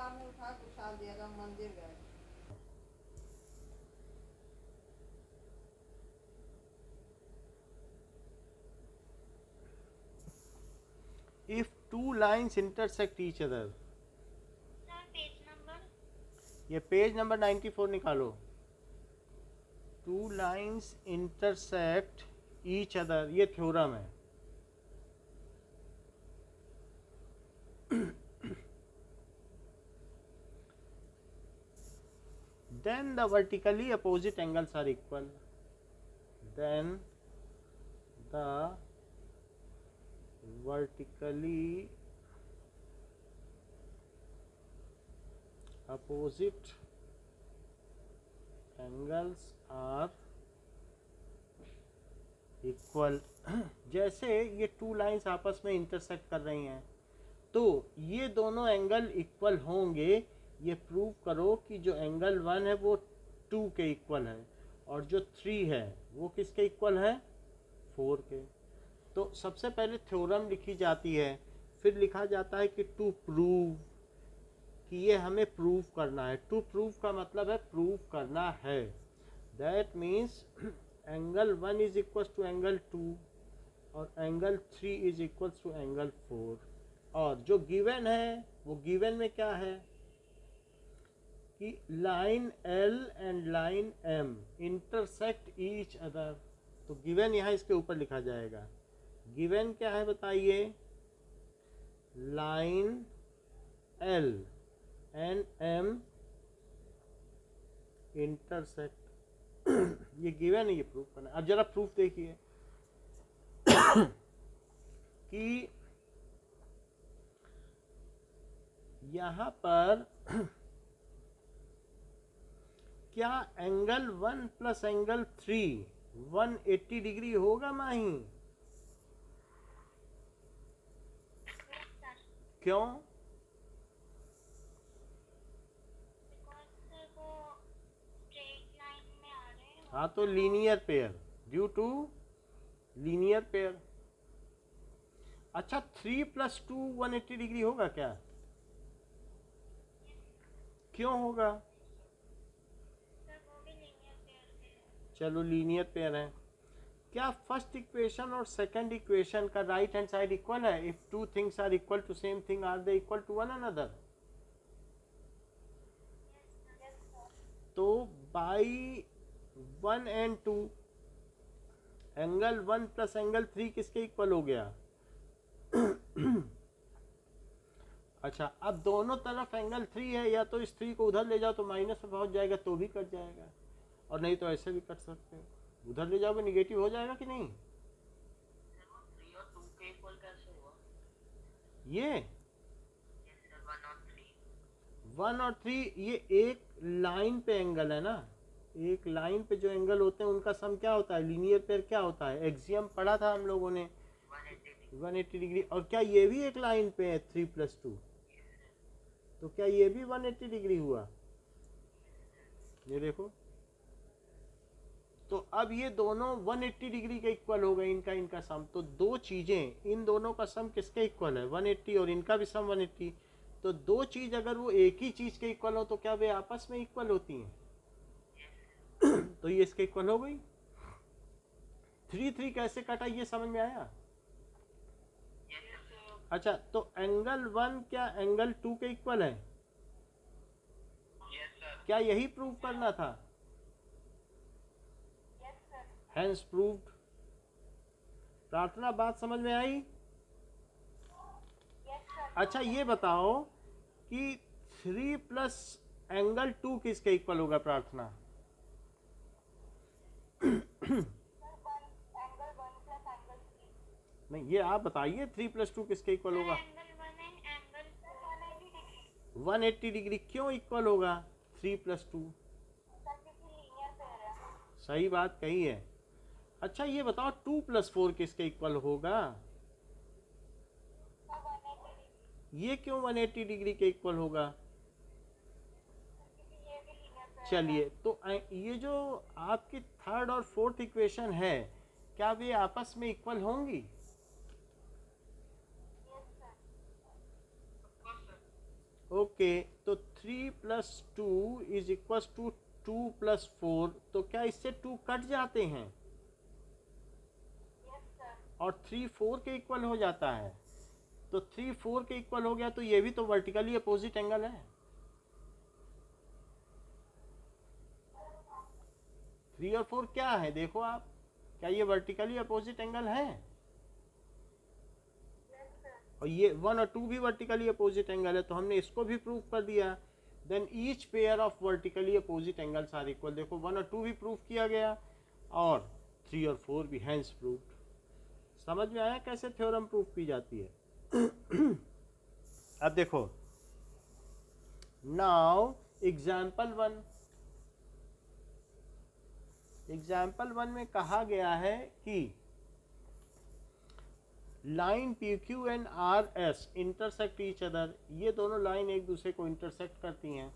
Car में उठा के उछाल दिया था, मंदिर गए। If two lines intersect each other, ये पेज नंबर 94 निकालो। Two lines intersect each other, ये थ्योरम है। Then the vertically opposite angles are equal. Then the vertically opposite angles are equal. जैसे ये टू लाइंस आपस में इंटरसेक्ट कर रही हैं तो ये दोनों एंगल इक्वल होंगे। ये प्रूव करो कि जो एंगल 1 है वो 2 के इक्वल है और जो 3 है वो किसके इक्वल है, 4 के। तो सबसे पहले थ्योरम लिखी जाती है, फिर लिखा जाता है कि टू प्रूव, कि ये हमें प्रूव करना है। टू प्रूव का मतलब है प्रूव करना है। That means angle 1 is equal to angle 2 और angle 3 is equal to angle 4। और जो गिवन है वो गिवन में क्या है कि line L and line M intersect each other. तो गिवन यहाँ इसके ऊपर लिखा जाएगा। गिवन क्या है बताइए, line L and M intersect. ये गिवन है, ये प्रूफ करना है। अब जरा प्रूफ देखिए कि यहाँ पर क्या एंगल 1 प्लस एंगल 3 180 डिग्री होगा माही? क्यों? हाँ तो linear pair, due to linear pair. अच्छा 3 प्लस 2 180 डिग्री होगा क्या? क्यों होगा? चलो लीनियर पेयर है। क्या फर्स्ट इक्वेशन और सेकंड इक्वेशन का राइट हैंड साइड इक्वल है? If two things are equal to same thing, are they equal to one another? तो by 1 and 2 angle 1 plus angle 3 किसके इक्वल हो गया? अच्छा अब दोनों तरफ एंगल 3 है, या तो इस 3 को उधर ले जाओ तो माइनस में पहुंच जाएगा तो भी कट जाएगा, और नहीं तो ऐसे भी कट सकते हो। उधर ले जाओगे निगेटिव हो जाएगा कि नहीं? ये 1 और 3 ये एक लाइन पे एंगल है ना। एक लाइन पे जो एंगल होते हैं उनका सम क्या होता है? लीनियर पेयर क्या होता है? एक्सियम पढ़ा था हम लोगों ने, 180 डिग्री। और क्या ये भी एक लाइन पे है 3 प्लस 2? तो क्या ये भी 180 डिग्री हुआ? ये देखो, तो अब ये दोनों 180 डिग्री के इक्वल हो गए, इनका सम। तो दो चीजें, इन दोनों का सम किसके इक्वल है? 180, और इनका भी सम 180। तो दो चीज अगर वो एक ही चीज के इक्वल हो तो क्या वे आपस में इक्वल होती हैं? तो ये इसके इक्वल हो गई। 3 3 कैसे कटा ये समझ में आया? अच्छा तो एंगल 1 क्या एंगल 2 के इक्वल है? क्या यही प्रूव करना था? Hence proved. प्रार्थना बात समझ में आई? अच्छा ये बताओ कि 3 प्लस एंगल 2 किसके इक्वल होगा प्रार्थना? नहीं ये आप बताइए, 3 प्लस 2 किसके इक्वल होगा? 180 डिग्री। क्यों इक्वल होगा 3 प्लस 2? सही बात कही है। अच्छा ये बताओ 2 प्लस 4 किसके इक्वल होगा? ये क्यों 180 डिग्री के इक्वल होगा? चलिए तो ये जो आपकी थर्ड और फोर्थ इक्वेशन है क्या वे आपस में इक्वल होंगी? ओके तो 3 plus 2 is equal to 2 plus 4, तो क्या इससे 2 कट जाते हैं और 3 4 के इक्वल हो जाता है। तो 3 4 के इक्वल हो गया, तो ये भी तो वर्टिकली अपोजिट एंगल है। 3 और 4 क्या है, देखो आप, क्या ये वर्टिकली अपोजिट एंगल है? और ये 1 और 2 भी वर्टिकली अपोजिट एंगल है, तो हमने इसको भी प्रूव कर दिया। Then each pair of vertically opposite angles are equal. देखो 1 और 2 भी प्रूव किया गया और 3 और 4 भी हैंस प्रूव्ड। समझ में आया कैसे थ्योरम प्रूव की जाती है? अब देखो, नाउ एग्जाम्पल 1 में कहा गया है कि line PQ and RS intersect each other. ये दोनों लाइन एक दूसरे को इंटरसेक्ट करती हैं।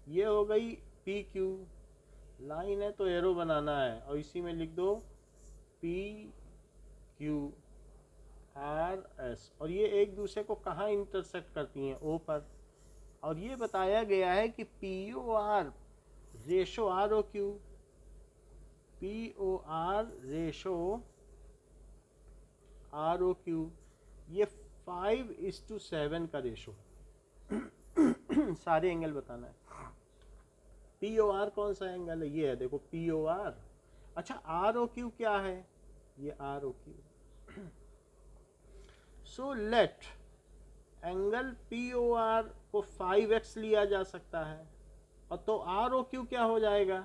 ये हो गई PQ लाइन है, तो एरो बनाना है और इसी में लिख दो PQ RS। और ये एक दूसरे को कहाँ इंटरसेक्ट करती हैं? O पर। और ये बताया गया है कि POR ratio ROQ, POR ratio ROQ ये 5:7 का रेशो। सारे एंगल बताना है। POR कौन सा एंगल है? ये है, देखो POR। अच्छा ROQ क्या है? ये ROQ। So let angle POR को 5x लिया जा सकता है, और तो ROQ क्या हो जाएगा?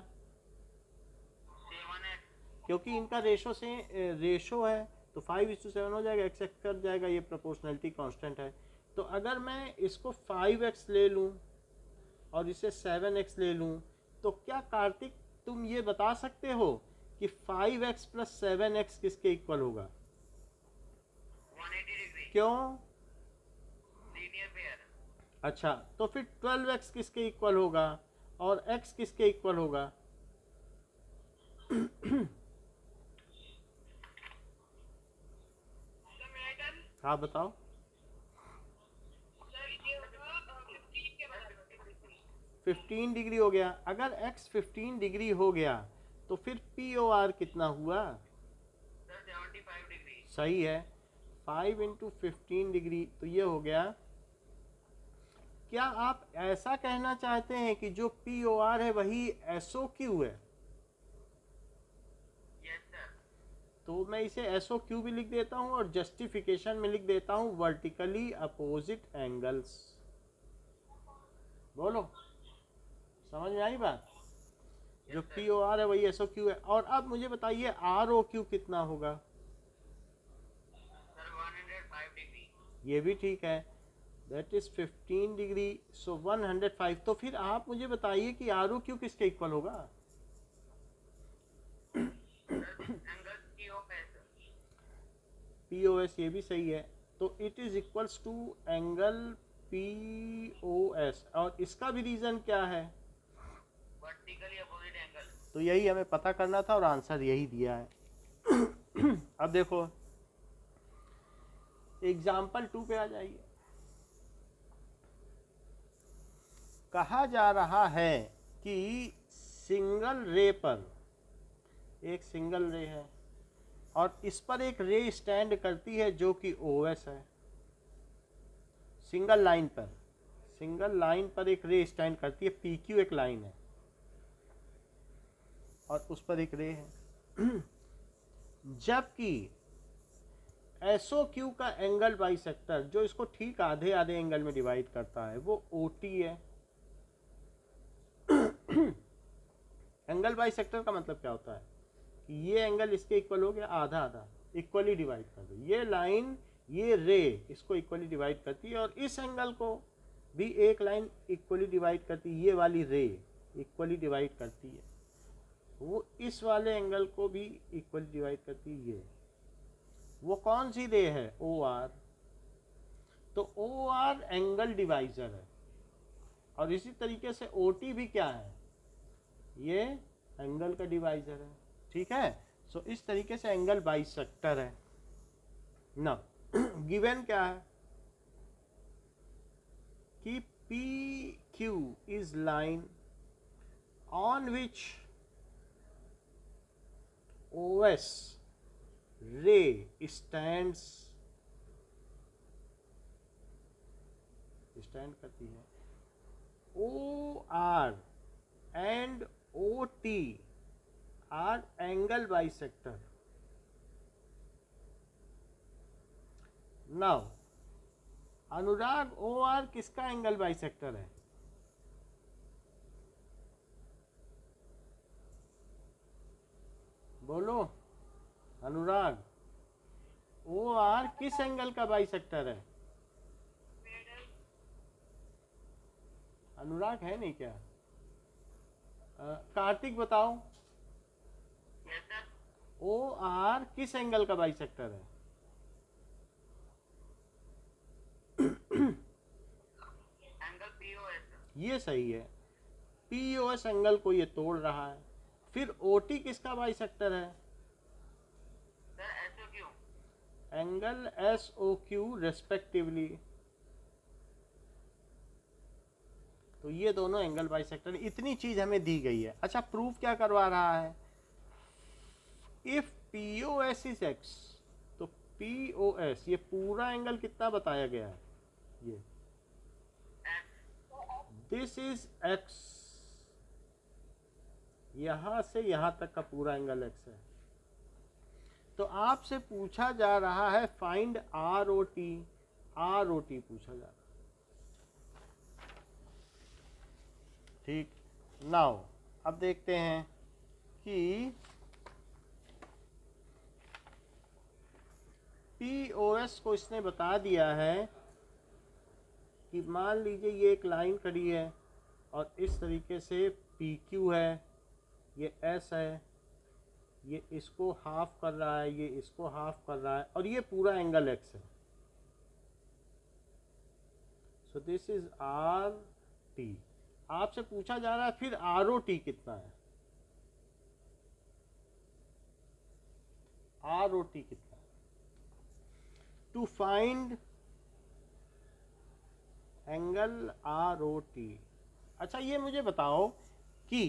7x। क्योंकि इनका रेशो है, तो 5:7 हो जाएगा, x कट जाएगा, ये प्रोपोर्शनलिटी कांस्टेंट है। तो अगर मैं इसको 5x ले लूँ और इसे 7x ले लूँ, तो क्या कार्तिक तुम ये बता सकते हो कि 5x प्लस 7x किसके इक्वल होगा? 180 डिग्री। क्यों? Linear pair. अच्छा, तो फिर 12x किसके इक्वल होगा और x किसके इक्वल होगा? हाँ बताओ। सर ये होगा 15 के बराबर। 15 डिग्री हो गया। अगर x 15 डिग्री हो गया तो फिर POR कितना हुआ? Sir 75 degree. सही है, 5 इंटू 15 डिग्री, तो ये हो गया। क्या आप ऐसा कहना चाहते हैं कि जो POR है वही SOQ है? Yes sir. तो मैं इसे SOQ भी लिख देता हूँ और जस्टिफिकेशन में लिख देता हूँ वर्टिकली अपोजिट एंगल्स। बोलो, समझ में आई बात? जो POR है वही SOQ है। और अब मुझे बताइए ROQ कितना होगा? Sir 105 degree. ये भी ठीक है, दैट इज 15 डिग्री, सो 105। तो फिर आप मुझे बताइए कि ROQ किसके इक्वल होगा? एंगल POS, ये भी सही है। तो it is equals to angle POS। और इसका भी रीजन क्या है? Vertically opposite angle. तो यही हमें पता करना था और आंसर यही दिया है। अब देखो एग्जाम्पल 2 पे आ जाइए। कहा जा रहा है कि सिंगल रे पर, एक सिंगल रे है और इस पर एक रे स्टैंड करती है जो कि OS है। सिंगल लाइन पर एक रे स्टैंड करती है, PQ एक लाइन है और उस पर एक रे है। जबकि SOQ का एंगल बाइसेक्टर, जो इसको ठीक आधे आधे एंगल में डिवाइड करता है, वो OT है। एंगल बाइसेक्टर का मतलब क्या होता है कि ये एंगल इसके इक्वल हो गया, आधा आधा इक्वली डिवाइड कर दो। ये लाइन, ये रे इसको इक्वली डिवाइड करती है और इस एंगल को भी एक लाइन इक्वली डिवाइड करती है, ये वाली रे इक्वली डिवाइड करती है। वो इस वाले एंगल को भी इक्वली डिवाइड करती है। ये वो कौन सी रे है? OR। तो OR एंगल डिवाइजर है और इसी तरीके से OT भी क्या है? ये एंगल का डिवाइजर है। ठीक है, सो इस तरीके से एंगल बाइसेक्टर है ना। गिवन क्या है कि PQ is line on which OS ray stand करती है. OR and OT are angle bisector. Now Anurag OR किसका एंगल बाइसेक्टर है? बोलो अनुराग, OR किस एंगल का बाइसेक्टर है? अनुराग है नहीं क्या? कार्तिक बताओ, OR किस एंगल का बाइसेक्टर है? Angle POS. ये सही है, POS एंगल को ये तोड़ रहा है. फिर OT किसका बाइसेक्टर है? Sir SOQ. Angle SOQ respectively. तो ये दोनों एंगल बाइसेक्टर. इतनी चीज हमें दी गई है. अच्छा, प्रूफ क्या करवा रहा है? इफ POS इज x, तो POS ये पूरा एंगल कितना बताया गया है? ये दिस इज x, यहां से यहां तक का पूरा एंगल x है. तो आपसे पूछा जा रहा है फाइंड ROT. ROT पूछा जा रहा है. ठीक. नाउ अब देखते हैं कि POS को इसने बता दिया है कि मान लीजिए ये एक लाइन खड़ी है और इस तरीके से PQ है, ये S है, ये इसको हाफ कर रहा है, ये इसको हाफ कर रहा है, और ये पूरा एंगल X है. सो दिस इज RT. आपसे पूछा जा रहा है फिर ROT कितना है? ROT कितना है? To find angle ROT. अच्छा, ये मुझे बताओ कि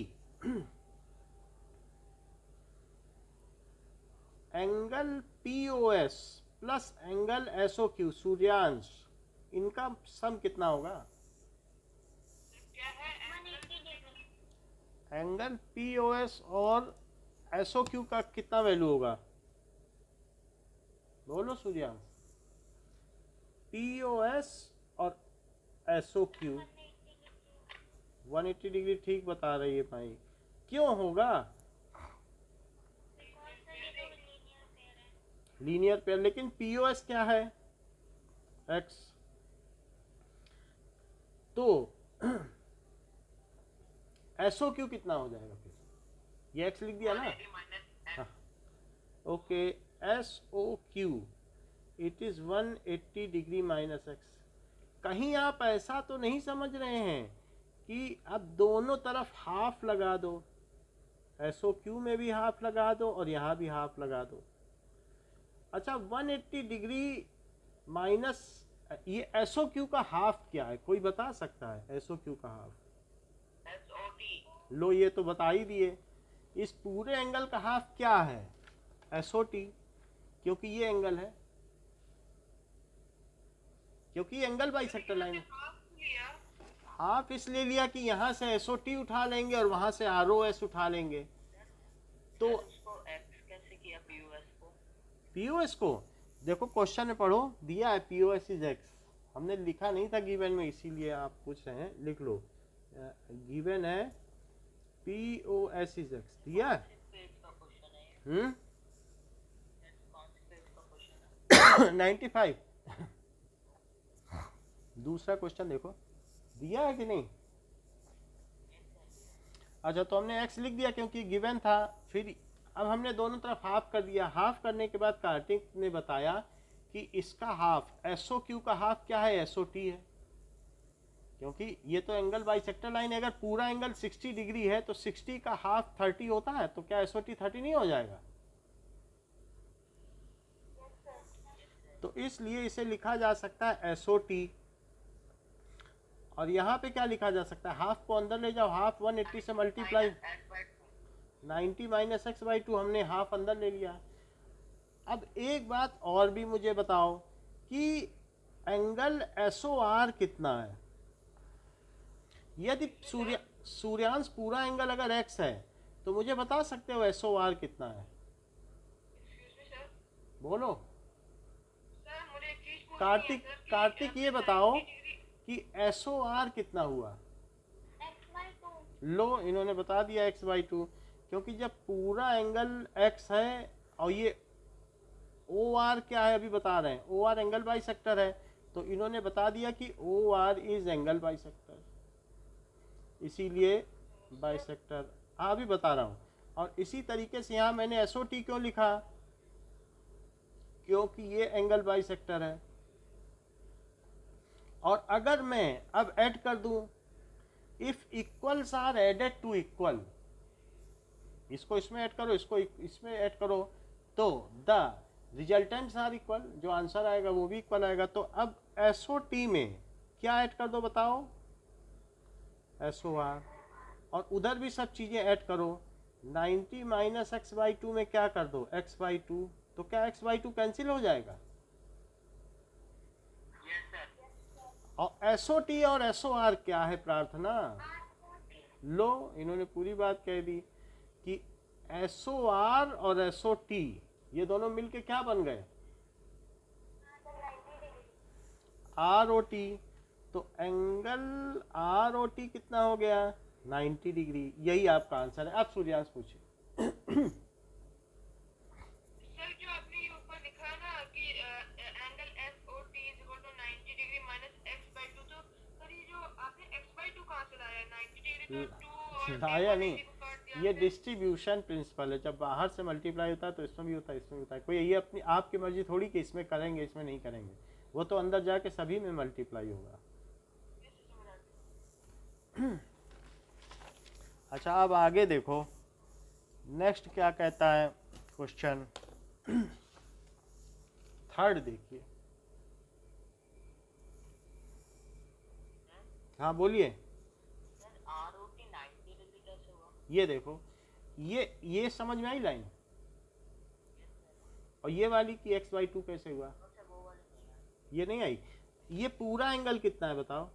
angle POS plus angle SOQ Suryansh, इनका सम कितना होगा? क्या है? एंगल POS और SOQ का कितना वैल्यू होगा? बोलो सूर्यांश. POS और SOQ 180 डिग्री ठीक बता रही है भाई. क्यों होगा? Linear pair. लेकिन POS क्या है? X. तो SOQ कितना हो जाएगा फिर? ये X लिख दिया ना. हाँ. Okay, SOQ it is 180 degree minus X. कहीं आप ऐसा तो नहीं समझ रहे हैं कि अब दोनों तरफ हाफ लगा दो, SOQ में भी हाफ लगा दो और यहाँ भी हाफ लगा दो. अच्छा, 180 डिग्री माइनस ये SOQ का हाफ क्या है? कोई बता सकता है SOQ का हाफ? SOT. लो, ये तो बता ही दिए. इस पूरे एंगल का हाफ क्या है? SOT. क्योंकि ये एंगल है, क्योंकि एंगल बाइसेक्टर लाइन है. हाफ इसलिए लिया कि यहाँ से SOT उठा लेंगे और वहां से ROS उठा लेंगे. तो उसको X कैसे किया POS को? POS को देखो, क्वेश्चन में पढ़ो, दिया है POS इज X. हमने लिखा नहीं था गिवन में, इसीलिए आप पूछ रहे हैं. लिख लो, गिवन है POS इज X. दिया है. 95. दूसरा क्वेश्चन देखो, दिया है कि नहीं? अच्छा, तो हमने X लिख दिया क्योंकि गिवन था. फिर अब हमने दोनों तरफ हाफ कर दिया. हाफ करने के बाद कार्तिक ने बताया कि इसका हाफ SOQ का हाफ क्या है? SOT है. क्योंकि ये तो एंगल बाइसेक्टर लाइन है. अगर पूरा एंगल 60 डिग्री है तो 60 का हाफ 30 होता है. तो क्या SOT 30 नहीं हो जाएगा? तो इसलिए इसे लिखा जा सकता है SOT. और यहाँ पे क्या लिखा जा सकता है, हाफ को अंदर ले जाओ, हाफ 180 से मल्टीप्लाई, 90 माइनस एक्स बाई 2, हमने हाफ अंदर ले लिया। अब एक बात और भी मुझे बताओ कि एंगल SOR कितना है। यदि सूर्यांश पूरा एंगल अगर x है तो मुझे बता सकते हो SOR कितना है, बोलो। सर मुझे एक चीज पूछनी है कार्तिक सर कि कार्तिक ये बताओ कि SOR कितना हुआ। लो, इन्होंने बता दिया x/2, क्योंकि जब पूरा एंगल x है और ये OR क्या है अभी बता रहे हैं, OR एंगल बाइसेक्टर है, तो इन्होंने बता दिया कि OR इज एंगल बाइसेक्टर, इसीलिए बाइसेक्टर अभी बता रहा हूँ। और इसी तरीके से यहाँ मैंने SOT क्यों लिखा, क्योंकि ये एंगल बाइसेक्टर है। और अगर मैं अब ऐड कर दूं, if equals are added to equal, इसको इसमें ऐड करो, इसको इसमें ऐड करो, तो द रिजल्टेंट्स आर इक्वल, जो आंसर आएगा वो भी इक्वल आएगा। तो अब SOT में क्या ऐड कर दो बताओ, SOR, और उधर भी सब चीजें ऐड करो। 90 माइनस x/2 में क्या कर दो, x/2, तो क्या x/2 कैंसिल हो जाएगा। और SOT और SOR क्या है प्रार्थना, लो इन्होंने पूरी बात कह दी कि SOR और SOT ये दोनों मिलके क्या बन गए, ROT। तो एंगल ROT कितना हो गया, 90 डिग्री। यही आपका आंसर है। अब सूर्यांश पूछिए। सर जो आपने ये ऊपर लिखा है ना कि angle SOT is equal to 90 degree minus x/2, तो सर ये जो आपने x/2 कहाँ से लाया है, 90 डिग्री तो 2 और लाया नहीं, ये डिस्ट्रीब्यूशन प्रिंसिपल है। जब बाहर से मल्टीप्लाई होता है तो इसमें भी होता है, इसमें भी होता है। कोई ये अपनी आपकी मर्जी थोड़ी कि इसमें करेंगे इसमें नहीं करेंगे, वो तो अंदर जाके सभी में मल्टीप्लाई होगा। अच्छा, अब आगे देखो, नेक्स्ट क्या कहता है क्वेश्चन। थर्ड देखिए, हाँ बोलिए। ये देखो, ये समझ में आई लाइन, और ये वाली कि x/2 कैसे हुआ, ये नहीं आई। ये पूरा एंगल कितना है बताओ,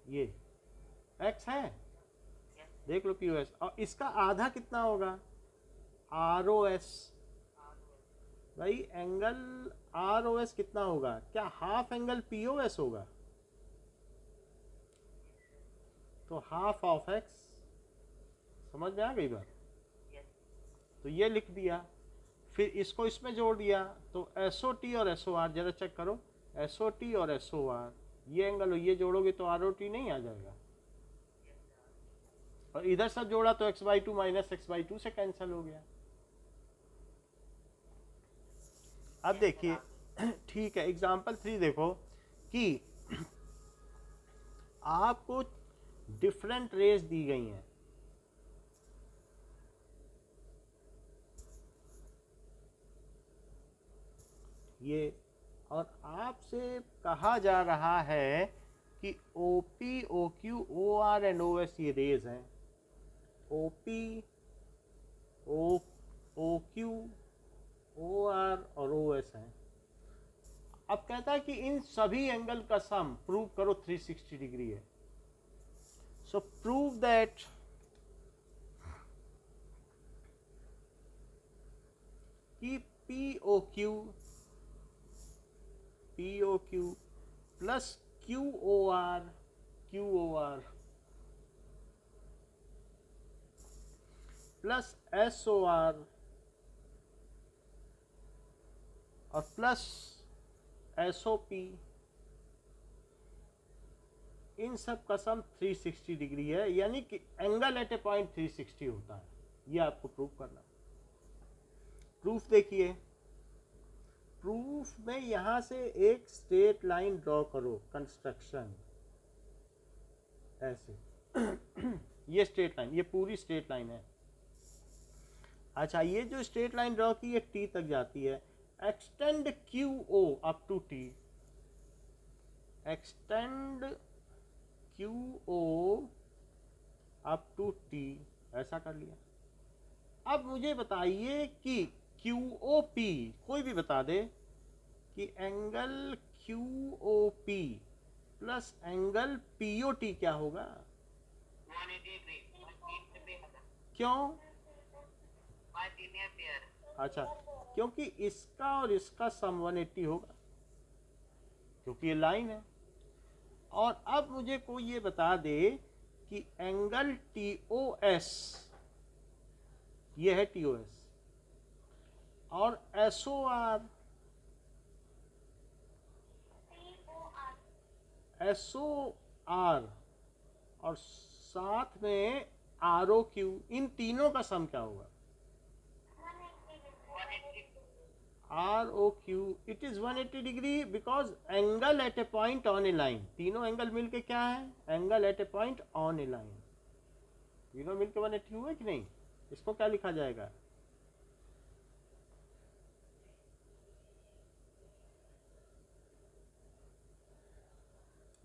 ये x है, देख लो POS, और इसका आधा कितना होगा, ROS। भाई एंगल ROS कितना होगा, क्या हाफ एंगल POS होगा, तो हाफ ऑफ x। समझ में आ गई बात, तो ये लिख दिया, फिर इसको इसमें जोड़ दिया, तो SOT और SOR जरा चेक करो, SOT और SOR ये एंगल, ये जोड़ोगे तो ROT नहीं आ जाएगा, और इधर सब जोड़ा तो x/2 माइनस x/2 से कैंसिल हो गया। अब देखिए, ठीक है, एग्जाम्पल 3 देखो कि आपको डिफरेंट रेज दी गई हैं, ये, और आपसे कहा जा रहा है कि OP, OQ, OR and OS ये रेज हैं, OP, OQ, OR और OS हैं। अब कहता है कि इन सभी एंगल का सम प्रूव करो 360 डिग्री है। सो प्रूव दैट कि POQ plus QOR plus SOR और प्लस SOP, इन सब का सम 360 डिग्री है, यानी कि एंगल एट ए पॉइंट 360 होता है। ये आपको प्रूफ करना। प्रूफ देखिए, प्रूफ में यहां से एक स्ट्रेट लाइन ड्रॉ करो, कंस्ट्रक्शन ऐसे ये स्ट्रेट लाइन, ये पूरी स्ट्रेट लाइन है। अच्छा, ये जो स्ट्रेट लाइन ड्रॉ की है T तक जाती है, extend QO up to T, extend Q O up to T, ऐसा कर लिया। अब मुझे बताइए कि क्यू ओ पी, कोई भी बता दे कि angle Q O P plus angle P O T क्या होगा? 180 क्यों? Linear pair. अच्छा, क्योंकि इसका और इसका सम 180 होगा, क्योंकि ये लाइन है। और अब मुझे कोई ये बता दे कि एंगल टी ओ एस, ये है टी ओ एस, और S O R, S O R और साथ में आर ओ क्यू, इन तीनों का सम क्या होगा? R O Q, it is 180 degree because angle at a point on a line. तीनों एंगल मिलके क्या है? Angle at a point on a line. तीनों मिलके 180 हुए कि नहीं? इसको क्या लिखा जाएगा?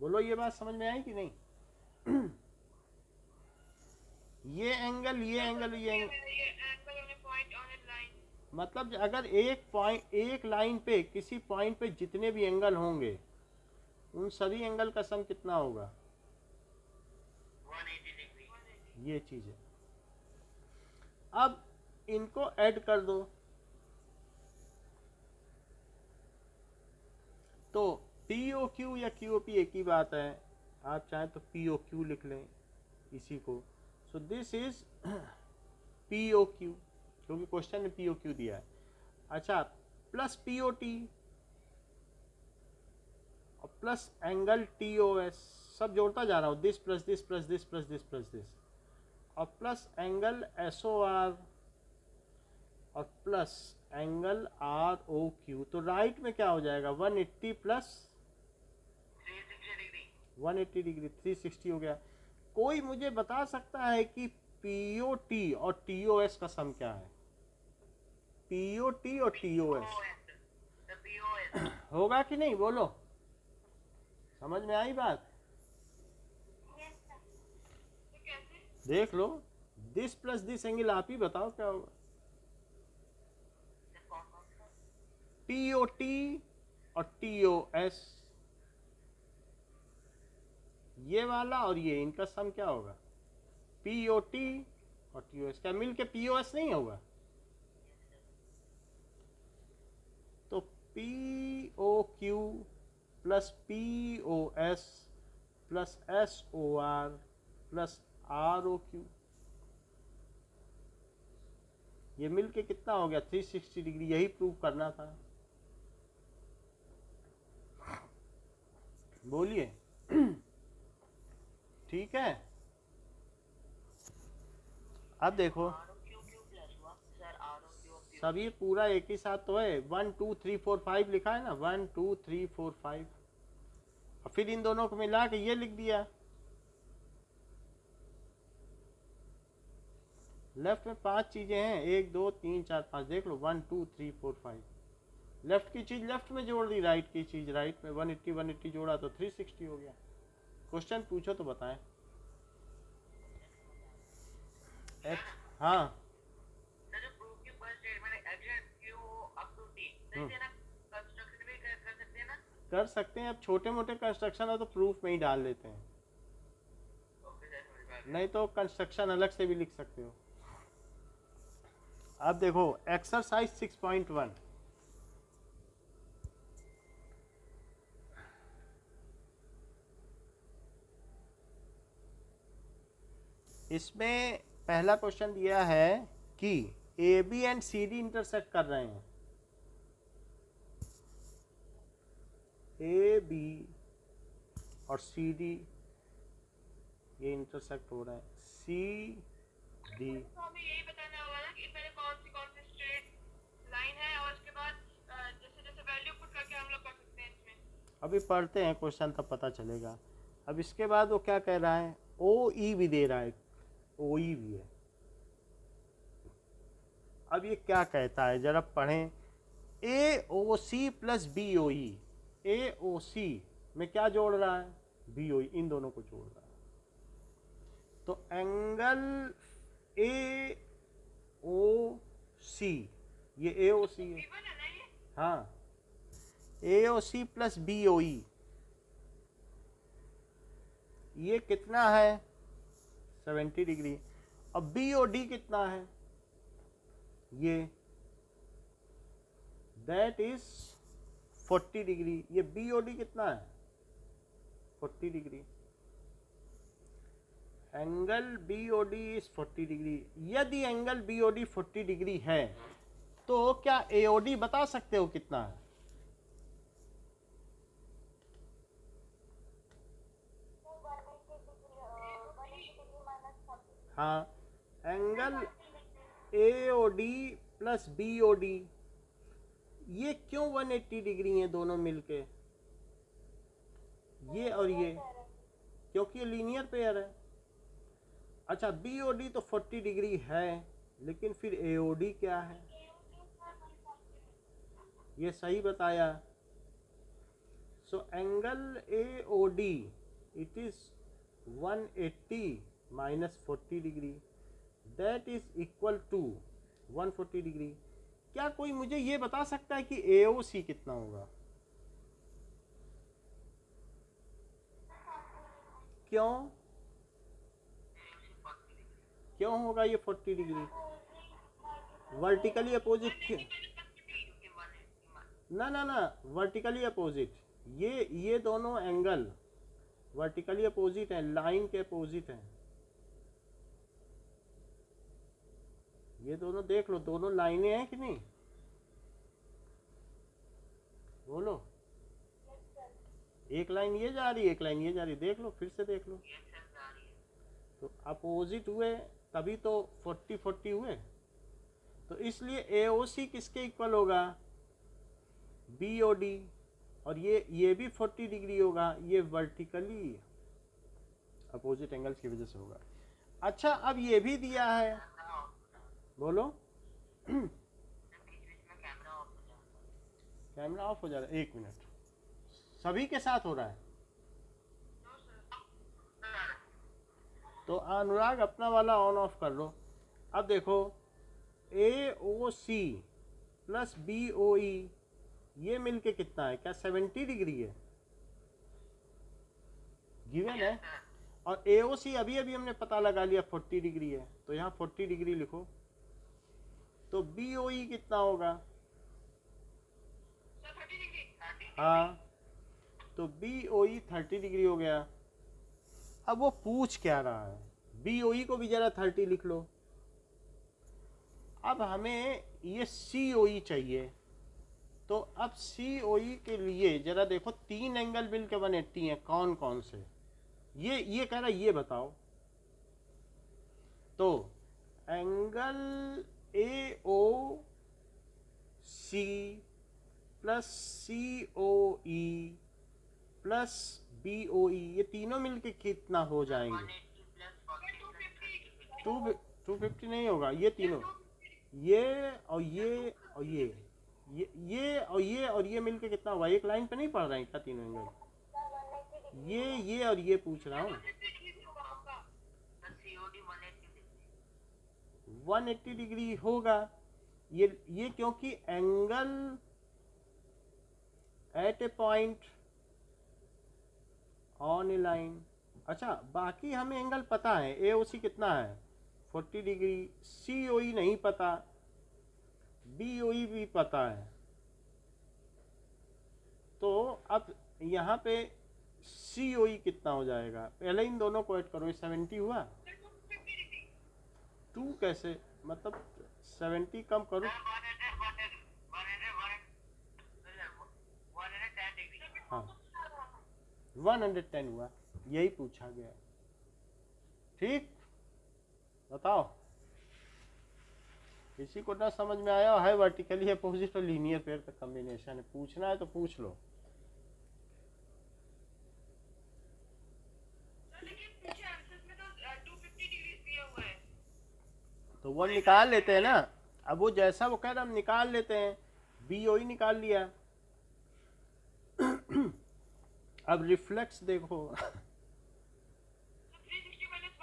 बोलो, ये बात समझ में आई कि नहीं? ये एंगल, ये एंगल, ये एंगल, मतलब अगर एक लाइन पे, किसी पॉइंट पे जितने भी एंगल होंगे उन सभी एंगल का सम कितना होगा? 180 डिग्री। ये चीज है। अब इनको ऐड कर दो, तो पी ओ क्यू या क्यू ओ पी एक ही बात है। आप चाहें तो पी ओ क्यू लिख लें इसी को। So this is P O Q, क्योंकि क्वेश्चन में पी ओ क्यू दिया है। अच्छा, प्लस पी ओ टी और plus angle T O S, सब जोड़ता जा रहा हूँ, this plus this plus this plus this plus this, और plus angle S O R और plus angle R O Q. तो राइट में क्या हो जाएगा? 180 प्लस 180 डिग्री, 360 हो गया। कोई मुझे बता सकता है कि पी ओ टी और टी ओ एस का सम क्या है? पी ओ टी और टी ओ एस होगा कि नहीं? बोलो, समझ में आई बात? देख लो, दिस प्लस दिस एंगल, आप ही बताओ क्या होगा? टी ओ टी और टी ओ एस, ये वाला और ये, इनका सम क्या होगा? पी ओ टी और टी ओ एस, क्या मिल के पी ओ एस नहीं होगा? तो P O Q plus P O S plus S O R plus R O Q, ये मिल के कितना हो गया? 360 डिग्री। यही प्रूव करना था। बोलिए, ठीक है? अब देखो, सभी पूरा एक ही साथ तो है। 1 2 3 4 5 लिखा है ना, 1 2 3 4 5, और फिर इन दोनों को मिला के ये लिख दिया। लेफ्ट में 5 चीजें हैं, 1 2 3 4 5, देख लो, 1 2 3 4 5। लेफ्ट की चीज लेफ्ट में जोड़ दी, राइट की चीज राइट में। 180 180 जोड़ा तो 360 हो गया। क्वेश्चन पूछो तो बताएं। हाँ, कर सकते हैं। अब छोटे मोटे कंस्ट्रक्शन है तो प्रूफ में ही डाल देते हैं, नहीं तो कंस्ट्रक्शन अलग से भी लिख सकते हो। अब देखो एक्सरसाइज 6.1, इसमें पहला क्वेश्चन दिया है कि A B and C D intersect कर रहे हैं। ए बी और सी डी ये इंटरसेक्ट हो रहा है, सी डी। तो हमें यही बताना होगा ना कि पहले कौन सी स्ट्रेट लाइन है, और उसके बाद जैसे जैसे वैल्यू पुट करके हम लोग कर सकते हैं इसमें। अभी पढ़ते हैं क्वेश्चन तब पता चलेगा। अब इसके बाद वो क्या कह रहा है? ओ ई भी दे रहा है, ओ ई भी है। अब ये क्या कहता है जरा पढ़ें। ए O C plus B O ई, ए ओ सी में क्या जोड़ रहा है, बी ओ ई, इन दोनों को जोड़ रहा है। तो एंगल ए ओ सी, ये ए ओ सी है, गिवन है ना ये? हाँ, ए O C plus B O E, ये कितना है 70 डिग्री। अब बी ओ डी कितना है, ये दैट इज 40 डिग्री। ये बी ओ डी कितना है 40 degree. Angle B O D is 40 degree. यदि angle B O D 40 degree है तो क्या ए ओ डी बता सकते हो कितना है? हाँ, angle A O D plus B O D, ये क्यों 180 डिग्री है दोनों मिलके, ये और ये, क्योंकि ये लीनियर पेयर है। अच्छा, बी ओ डी तो 40 डिग्री है, लेकिन फिर ए ओ डी क्या है, ये सही बताया। So angle A O D it is 180 minus 40 degree, that is equal to 140 degree. क्या कोई मुझे ये बता सकता है कि ए ओ सी कितना होगा? क्यों क्यों होगा ये 40 डिग्री? वर्टिकली अपोजिट क्यों? ना ना ना, वर्टिकली अपोजिट, ये दोनों एंगल वर्टिकली अपोजिट हैं, लाइन के अपोजिट हैं। ये दोनों देख लो, दोनों लाइनें हैं कि नहीं, बोलो। एक लाइन ये जा रही है, एक लाइन ये जा रही है, देख लो, फिर से देख लो। तो अपोजिट हुए तभी तो 40-40 हुए। तो इसलिए ए ओ सी किसके इक्वल होगा, बी ओ डी, और ये भी 40 डिग्री होगा, ये वर्टिकली अपोजिट एंगल्स की वजह से होगा। अच्छा, अब ये भी दिया है, बोलो। कैमरा ऑफ हो जा रहा है, 1 मिनट, सभी के साथ हो रहा है। तो अनुराग अपना वाला ऑन ऑफ कर लो। अब देखो, ए O C plus B O E, ये मिलके कितना है, क्या 70 डिग्री है, गिवन है। और ए ओ सी अभी अभी हमने पता लगा लिया 40 डिग्री है, तो यहाँ 40 डिग्री लिखो। तो बी ओ ई कितना होगा, हाँ, तो बी ओ ई 30 डिग्री हो गया। अब वो पूछ क्या रहा है, बी ओ ई को भी जरा 30 लिख लो। अब हमें ये सी ओ ई चाहिए, तो अब सी ओ ई के लिए जरा देखो, 3 एंगल मिल के 180 हैं, कौन कौन से, ये कह रहा है, ये बताओ। तो angle A O C plus C O E plus B O E, ये तीनों मिलके कितना हो जाएंगे? 250 नहीं होगा, ये तीनों, ये और ये और ये और ये और ये मिलके कितना हुआ? एक लाइन पे नहीं पढ़ रहे हैं क्या तीनों एंगल? ये और ये पूछ रहा हूँ। 180 डिग्री होगा ये क्योंकि angle at a point on a line. अच्छा, बाकी हमें एंगल पता है, ए ओ सी कितना है 40 डिग्री, सी ओ ई नहीं पता, बी ओ ई भी पता है। तो अब यहाँ पे सी ओ ई कितना हो जाएगा, पहले इन दोनों को ऐड करो, 70 हुआ। 2 कैसे, मतलब 70 कम करो, हाँ 110 हुआ, यही पूछा गया। ठीक, बताओ किसी को ना समझ में आया है? वर्टिकली अपोजिट और लीनियर पेयर का कॉम्बिनेशन है, पूछना है तो पूछ लो। तो वो निकाल लेते हैं ना, अब वो जैसा वो कह रहा हम निकाल लेते हैं, बी ओ ई निकाल लिया। अब रिफ्लेक्स देखो। So 360 minus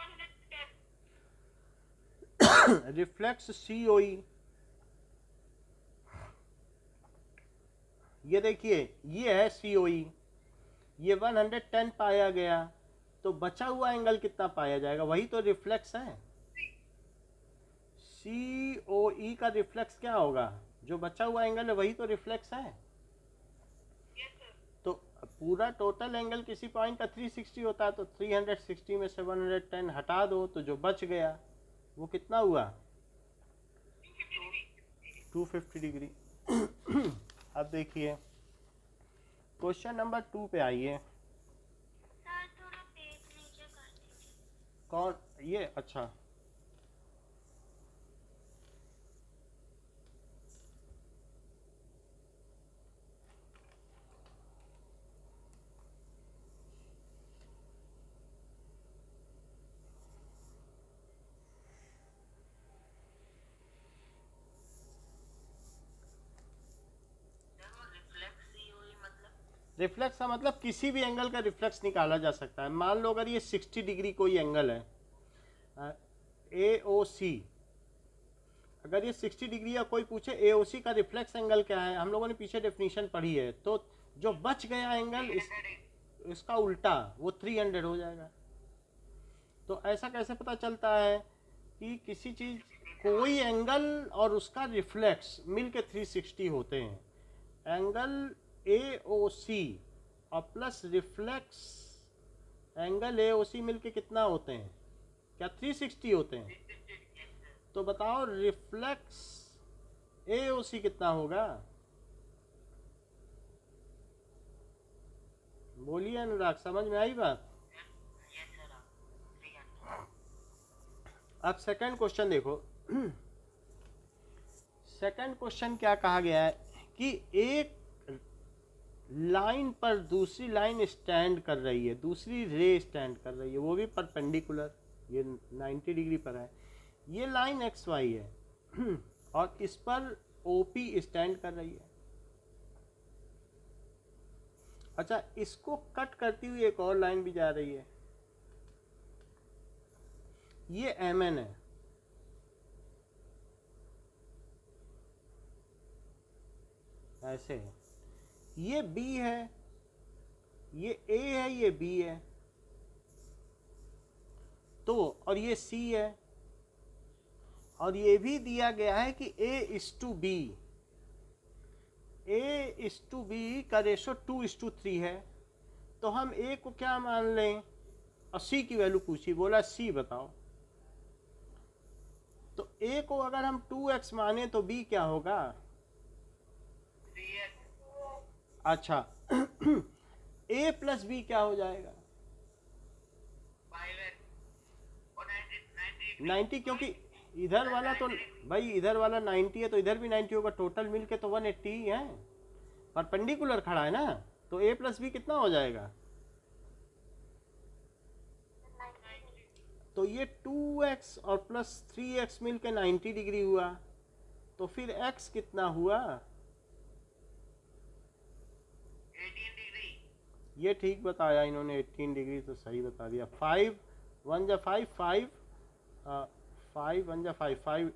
110. रिफ्लेक्स COE, ये देखिए ये है COE, ये 110 पाया गया, तो बचा हुआ एंगल कितना पाया जाएगा, वही तो रिफ्लेक्स है। COE का रिफ्लेक्स क्या होगा, जो बचा हुआ एंगल है वही तो रिफ्लेक्स है। Yes sir. तो पूरा टोटल एंगल किसी पॉइंट का 360 होता है, तो 360 में से 110 हटा दो तो जो बच गया वो कितना हुआ, 250 डिग्री। अब देखिए क्वेश्चन नंबर 2 पे आइए। सर थोड़ा पेज नीचे कर दीजिए। कौन ये, अच्छा रिफ्लेक्स का मतलब किसी भी एंगल का रिफ्लेक्स निकाला जा सकता है। मान लो अगर ये 60 डिग्री कोई एंगल है, AOC, अगर ये 60 डिग्री या कोई पूछे AOC का रिफ्लेक्स एंगल क्या है, हम लोगों ने पीछे डेफिनेशन पढ़ी है, तो जो बच गया एंगल इसका उल्टा वो 300 हो जाएगा। तो ऐसा कैसे पता चलता है कि किसी चीज कोई एंगल और उसका रिफ्लेक्स मिलके 360 होते हैं। एंगल AOC और प्लस रिफ्लेक्स एंगल AOC मिलके कितना होते हैं, क्या 360 होते हैं? तो बताओ रिफ्लेक्स AOC कितना होगा, बोलिए अनुराग, समझ में आई बात? अब सेकंड क्वेश्चन देखो। सेकंड क्वेश्चन क्या कहा गया है कि एक लाइन पर दूसरी लाइन स्टैंड कर रही है, दूसरी रे स्टैंड कर रही है, वो भी परपेंडिकुलर, ये 90 डिग्री पर है, ये लाइन XY है और इस पर OP स्टैंड कर रही है। अच्छा, इसको कट करती हुई एक और लाइन भी जा रही है, ये MN है, ऐसे है, ये B है, ये A है, ये B है, तो और ये C है, और ये भी दिया गया है कि A:B, A:B का रेशो 2:3 है, तो हम A को क्या मान लें, और C की वैल्यू पूछी, बोला C बताओ, तो A को अगर हम 2x माने तो B क्या होगा, अच्छा A प्लस B क्या हो जाएगा, 90, क्योंकि इधर वाला तो भाई इधर वाला 90 है तो इधर भी 90 होगा, टोटल मिलके तो 180 ही है, परपेंडिकुलर खड़ा है ना, तो A प्लस B कितना हो जाएगा, तो ये 2x और प्लस 3x मिलके 90 डिग्री हुआ, तो फिर x कितना हुआ, 18 डिग्री। ये ठीक बताया इन्होंने, 18 डिग्री तो सही बता दिया। 5 1 जा 5, 5 5 1 जा 5, 5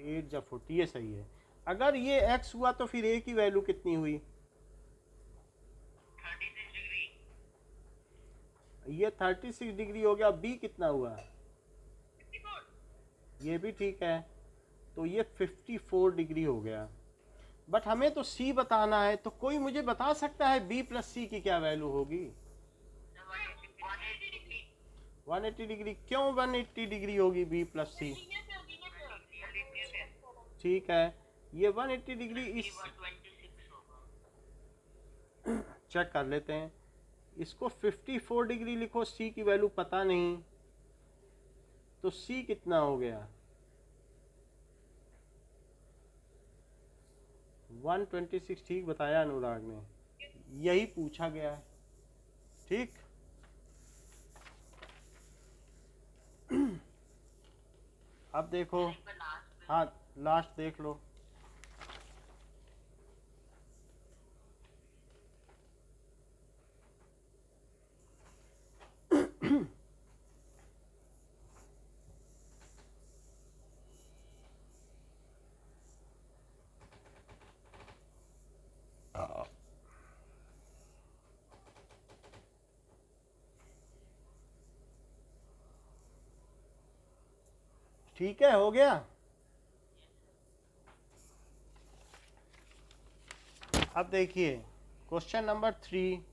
8 जा 40, ये सही है। अगर ये x हुआ तो फिर a की वैल्यू कितनी हुई, 36 डिग्री। ये 36 डिग्री हो गया, b कितना हुआ, 54। ये भी ठीक है, तो ये 54 डिग्री हो गया। बट हमें तो c बताना है, तो कोई मुझे बता सकता है b प्लस c की क्या वैल्यू होगी, 180 डिग्री। 180 डिग्री, क्यों 180 डिग्री होगी b प्लस c, ठीक है, ये 180 डिग्री इस चेक कर लेते हैं, इसको 54 डिग्री लिखो, c की वैल्यू पता नहीं, तो c कितना हो गया, 126, ठीक बताया अनुराग ने, यही पूछा गया है, ठीक। अब देखो, हाँ लास्ट देख लो, ठीक है, हो गया। अब देखिए क्वेश्चन नंबर 3।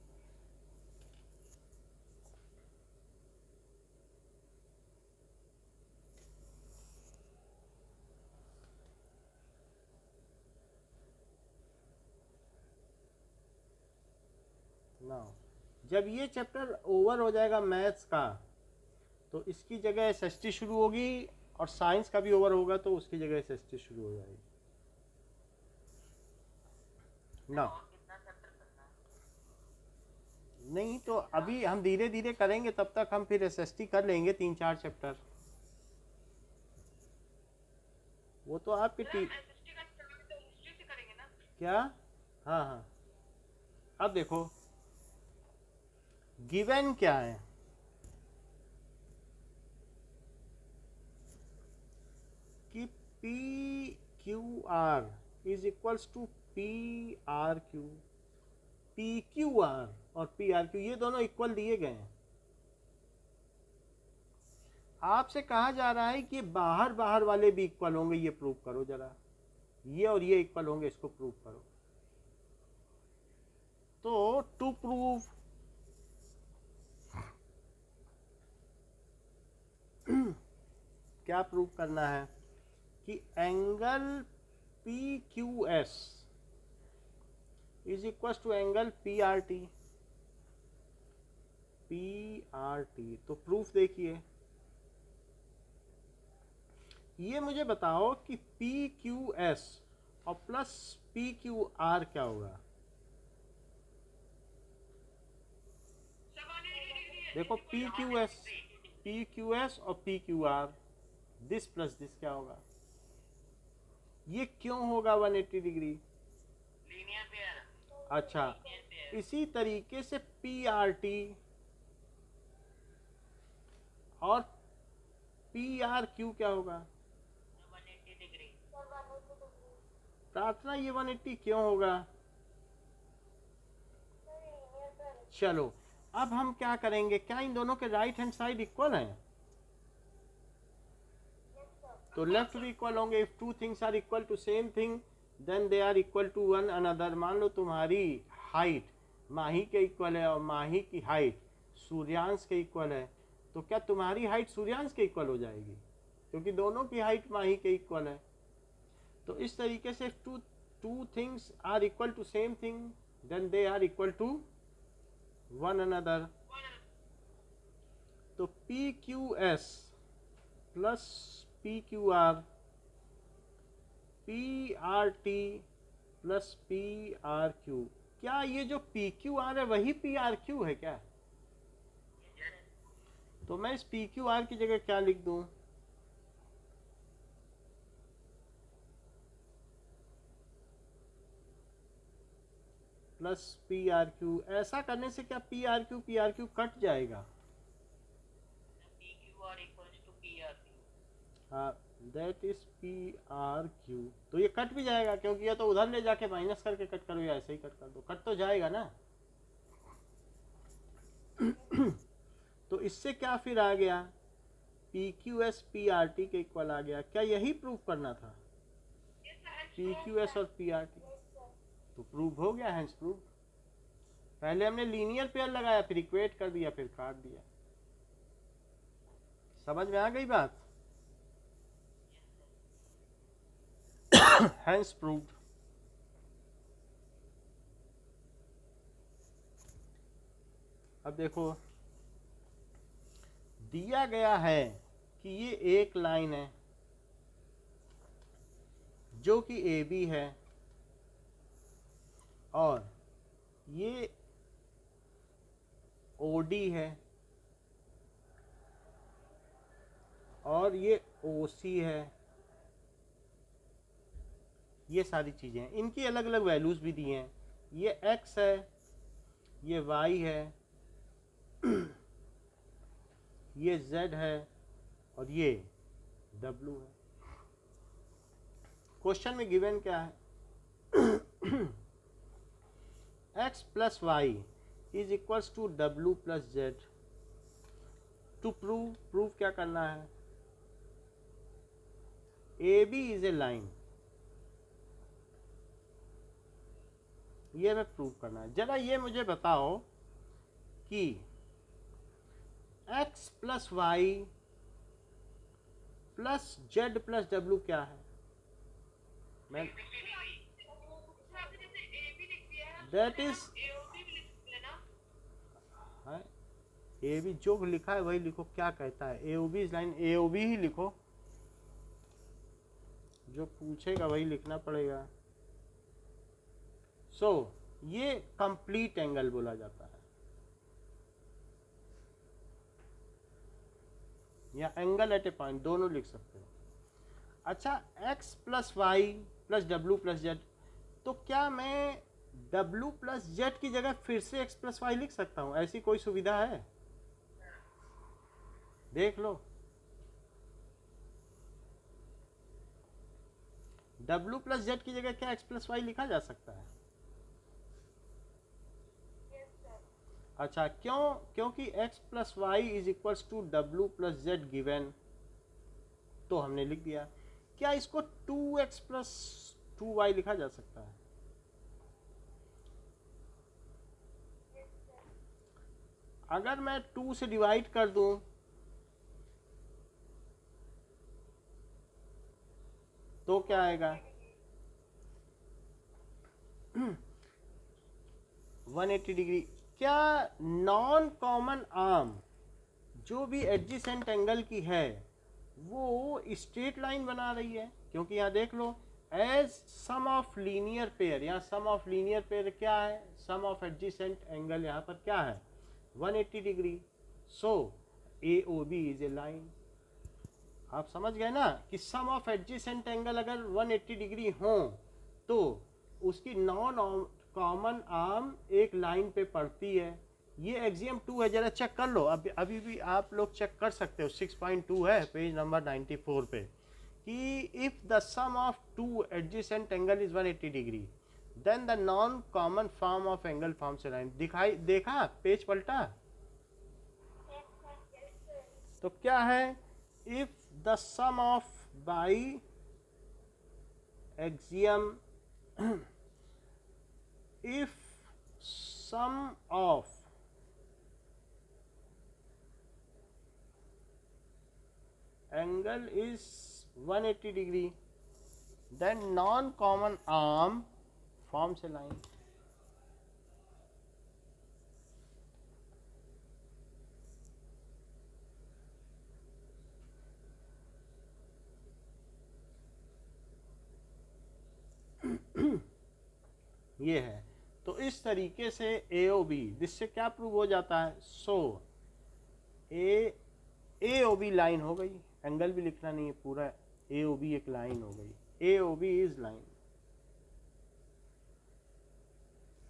जब ये चैप्टर ओवर हो जाएगा मैथ्स का, तो इसकी जगह एसएसटी शुरू होगी, और साइंस का भी ओवर होगा तो उसकी जगह एसएसटी शुरू हो जाएगी ना। नहीं तो अभी हम धीरे धीरे करेंगे, तब तक हम फिर एसएसटी कर लेंगे 3-4 चैप्टर। वो तो आपके क्या। हाँ हाँ, अब देखो गिवन क्या है कि P Q R is equals to P R Q. P Q R और पी आर क्यू ये दोनों इक्वल दिए गए हैं। आपसे कहा जा रहा है कि बाहर बाहर वाले भी इक्वल होंगे, ये प्रूव करो जरा। ये और ये इक्वल होंगे, इसको प्रूव करो। तो टू प्रूव क्या प्रूव करना है कि angle P Q S is equal to angle P R T. P R T तो प्रूफ देखिए, ये मुझे बताओ कि पी क्यू एस और प्लस पी क्यू आर क्या होगा। देखो पी क्यू एस और P Q R, this plus this क्या होगा। ये क्यों होगा 180 डिग्री। अच्छा, इसी तरीके से पी आर टी और पी आर क्यू क्या होगा। 180 डिग्री। प्रार्थना ये 180 क्यों होगा। चलो अब हम क्या करेंगे, क्या इन दोनों के राइट हैंड साइड इक्वल हैं। तो लेफ्ट भी इक्वल होंगे। If two things are equal to same thing then they are equal to one another. मान लो तुम्हारी हाइट माही के इक्वल है और माही की हाइट सूर्यांश के इक्वल है, तो क्या तुम्हारी हाइट सूर्यांश के इक्वल हो जाएगी, क्योंकि दोनों की हाइट माही के इक्वल है। तो इस तरीके से two things are equal to same thing then they are equal to one another. तो P Q S plus P Q R, P R T plus P R Q, क्या ये जो पी क्यू आर है वही P R Q है क्या। तो मैं इस पी क्यू आर की जगह क्या लिख दूं, प्लस पी आर क्यू। ऐसा करने से क्या पी आर क्यू कट जाएगा। हाँ, that is P R Q. तो ये कट भी जाएगा, क्योंकि ये तो उधर ले जाके माइनस करके कट करो या ऐसे ही कट कर दो, कट तो जाएगा ना। तो इससे क्या फिर आ गया, P Q S P R T के इक्वल आ गया। क्या यही प्रूव करना था, पी क्यू एस और पी आर टी। तो प्रूव हो गया, हैंस प्रूव। पहले हमने लीनियर पेयर लगाया, फिर इक्वेट कर दिया, फिर काट दिया। समझ में आ गई बात। Hence proved. अब देखो दिया गया है कि ये एक लाइन है जो कि ए बी है, और ये ओ डी है, और ये ओ सी है। ये सारी चीज़ें, इनकी अलग अलग वैल्यूज़ भी दी हैं। ये x है, ये y है, ये z है, और ये w है। क्वेश्चन में गिवन क्या है, x plus Y is equals to w plus Z. To prove क्या करना है, A B is a line, ये मैं प्रूव करना है। जरा ये मुझे बताओ कि x plus Y plus Z plus W क्या है? मैं दैट इज ए बी जो लिखा है वही लिखो, क्या कहता है A O B is line, A O B ही लिखो, जो पूछेगा वही लिखना पड़ेगा। सो ये कंप्लीट एंगल बोला जाता है, या एंगल एट ए पॉइंट, दोनों लिख सकते हो। अच्छा, x plus Y plus W plus Z, तो क्या मैं w प्लस जेड की जगह फिर से x प्लस वाई लिख सकता हूँ? ऐसी कोई सुविधा है? देख लो, w प्लस जेड की जगह क्या x प्लस वाई लिखा जा सकता है? अच्छा, क्यों? क्योंकि x plus Y is equals to W plus Z given, तो हमने लिख दिया। क्या इसको 2x प्लस 2y लिखा जा सकता है? अगर मैं 2 से डिवाइड कर दूं तो क्या आएगा? 180 डिग्री। क्या नॉन कॉमन आर्म जो भी एडजेसेंट एंगल की है वो स्ट्रेट लाइन बना रही है? क्योंकि यहाँ देख लो, as sum of linear pair, यहाँ सम ऑफ लीनियर पेयर क्या है? सम ऑफ एडजेसेंट एंगल यहाँ पर क्या है? 180 degree. So A O B is a line. आप समझ गए ना कि सम ऑफ एडजेसेंट एंगल अगर 180 डिग्री हो तो उसकी नॉन कॉमन आर्म एक लाइन पे पड़ती है। ये एक्सियम 2 है, जरा चेक कर लो, अभी भी आप लोग चेक कर सकते हो, 6.2 है पेज नंबर 94 पे, कि if the sum of two adjacent angle is 180 degree then the non common form of angle forms a line. दिखाई देखा? पेज पलटा तो क्या है? If the sum of by axiom, if sum of angle is 180 degree then non-common arm forms a line। ये है। तो इस तरीके से ए ओ बी, जिससे क्या प्रूव हो जाता है? सो ए ओ बी लाइन हो गई, एंगल भी लिखना नहीं है, पूरा ए ओ बी एक लाइन हो गई। ए ओ बी इज लाइन,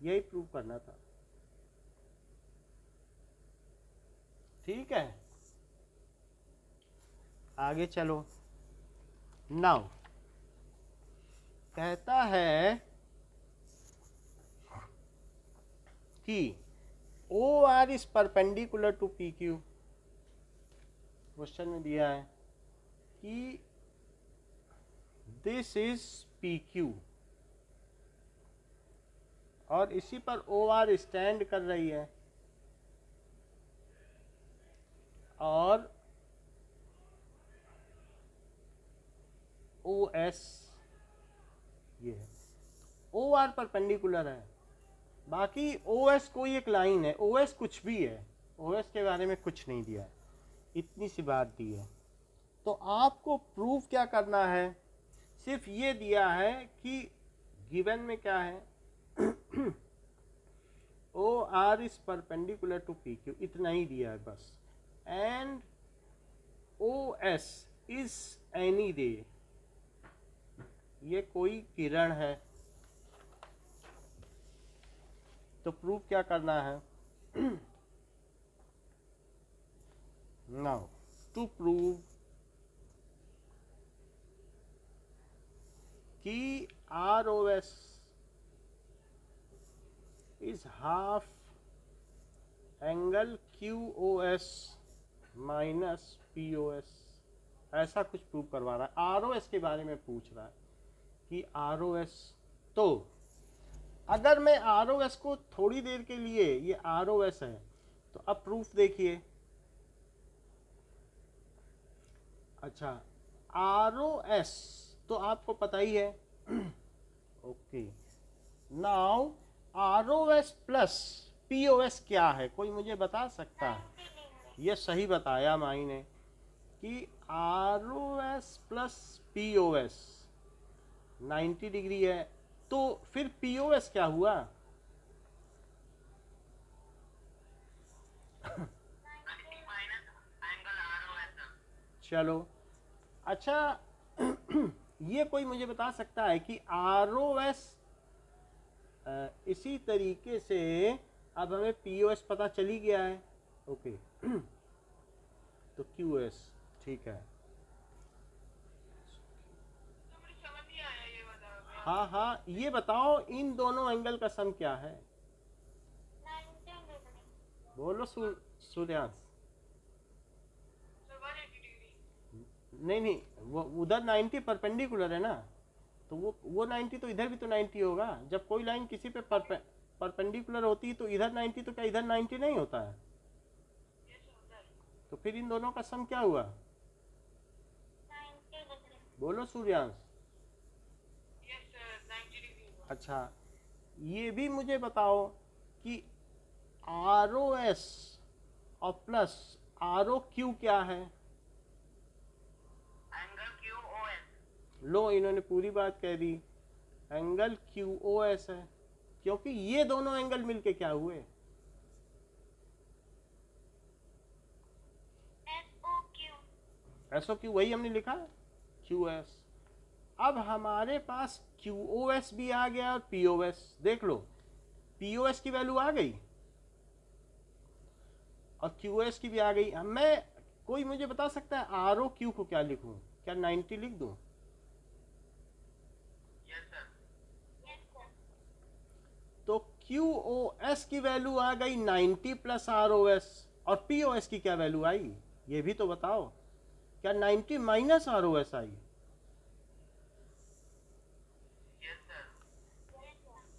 यही प्रूव करना था। ठीक है, आगे चलो। नाउ कहता है कि O R is perpendicular to P Q. Question में दिया है कि दिस इज पी क्यू और इसी पर ओ आर स्टैंड कर रही है और ओ एस ये है। ओ आर परपेंडिकुलर है, बाकी ओ एस कोई एक लाइन है, ओ एस कुछ भी है, ओ एस के बारे में कुछ नहीं दिया है, इतनी सी बात दी है। तो आपको प्रूफ क्या करना है? सिर्फ ये दिया है कि गिवन में क्या है, O R is perpendicular to P Q, इतना ही दिया है बस। And O S is any ray, ये कोई किरण है। तो प्रूफ क्या करना है? नाउ टू प्रूव कि R O S is half angle Q O S minus P O S, ऐसा कुछ प्रूव करवा रहा है, ROS के बारे में पूछ रहा है कि ROS। तो अगर मैं ROS को थोड़ी देर के लिए, ये ROS है, तो अब प्रूफ देखिए। अच्छा, ROS तो आपको पता ही है। Okay, now ROS plus POS क्या है, कोई मुझे बता सकता है? ये सही बताया माई ने कि ROS प्लस POS 90 डिग्री है, तो फिर POS क्या हुआ? चलो अच्छा, ये कोई मुझे बता सकता है कि ROS इसी तरीके से अब हमें POS पता चली गया है। ओके, तो QS ठीक है। तो मुझे समझ नहीं आया ये वाला। हाँ हाँ, ये बताओ इन दोनों एंगल का सम क्या है? बोलो सूर्यांश। Sir 180 degree. नहीं, वो उधर 90 परपेंडिकुलर है ना, तो वो 90 तो इधर भी तो 90 होगा। जब कोई लाइन किसी पे परपेंडिकुलर होती है तो इधर 90, तो क्या इधर 90 नहीं होता है? तो फिर इन दोनों का सम क्या हुआ? बोलो सूर्यांश। यस सर 90 डिग्री हुआ। अच्छा, ये भी मुझे बताओ कि ROS और प्लस ROQ क्या है? Angle QOS। लो, इन्होंने पूरी बात कह दी, एंगल QOS है, क्योंकि ये दोनों एंगल मिलके क्या हुए? SOQ वही हमने लिखा QS। अब हमारे पास QOS भी आ गया और POS। देख लो, POS की वैल्यू आ गई और QS की भी आ गई। अब मैं, कोई मुझे बता सकता है ROQ को क्या लिखूं? क्या 90 लिख दूं? Yes sir. तो QOS की वैल्यू आ गई 90 प्लस ROS, और POS की क्या वैल्यू आई? ये भी तो बताओ, क्या 90 माइनस ROS आई? Yes sir.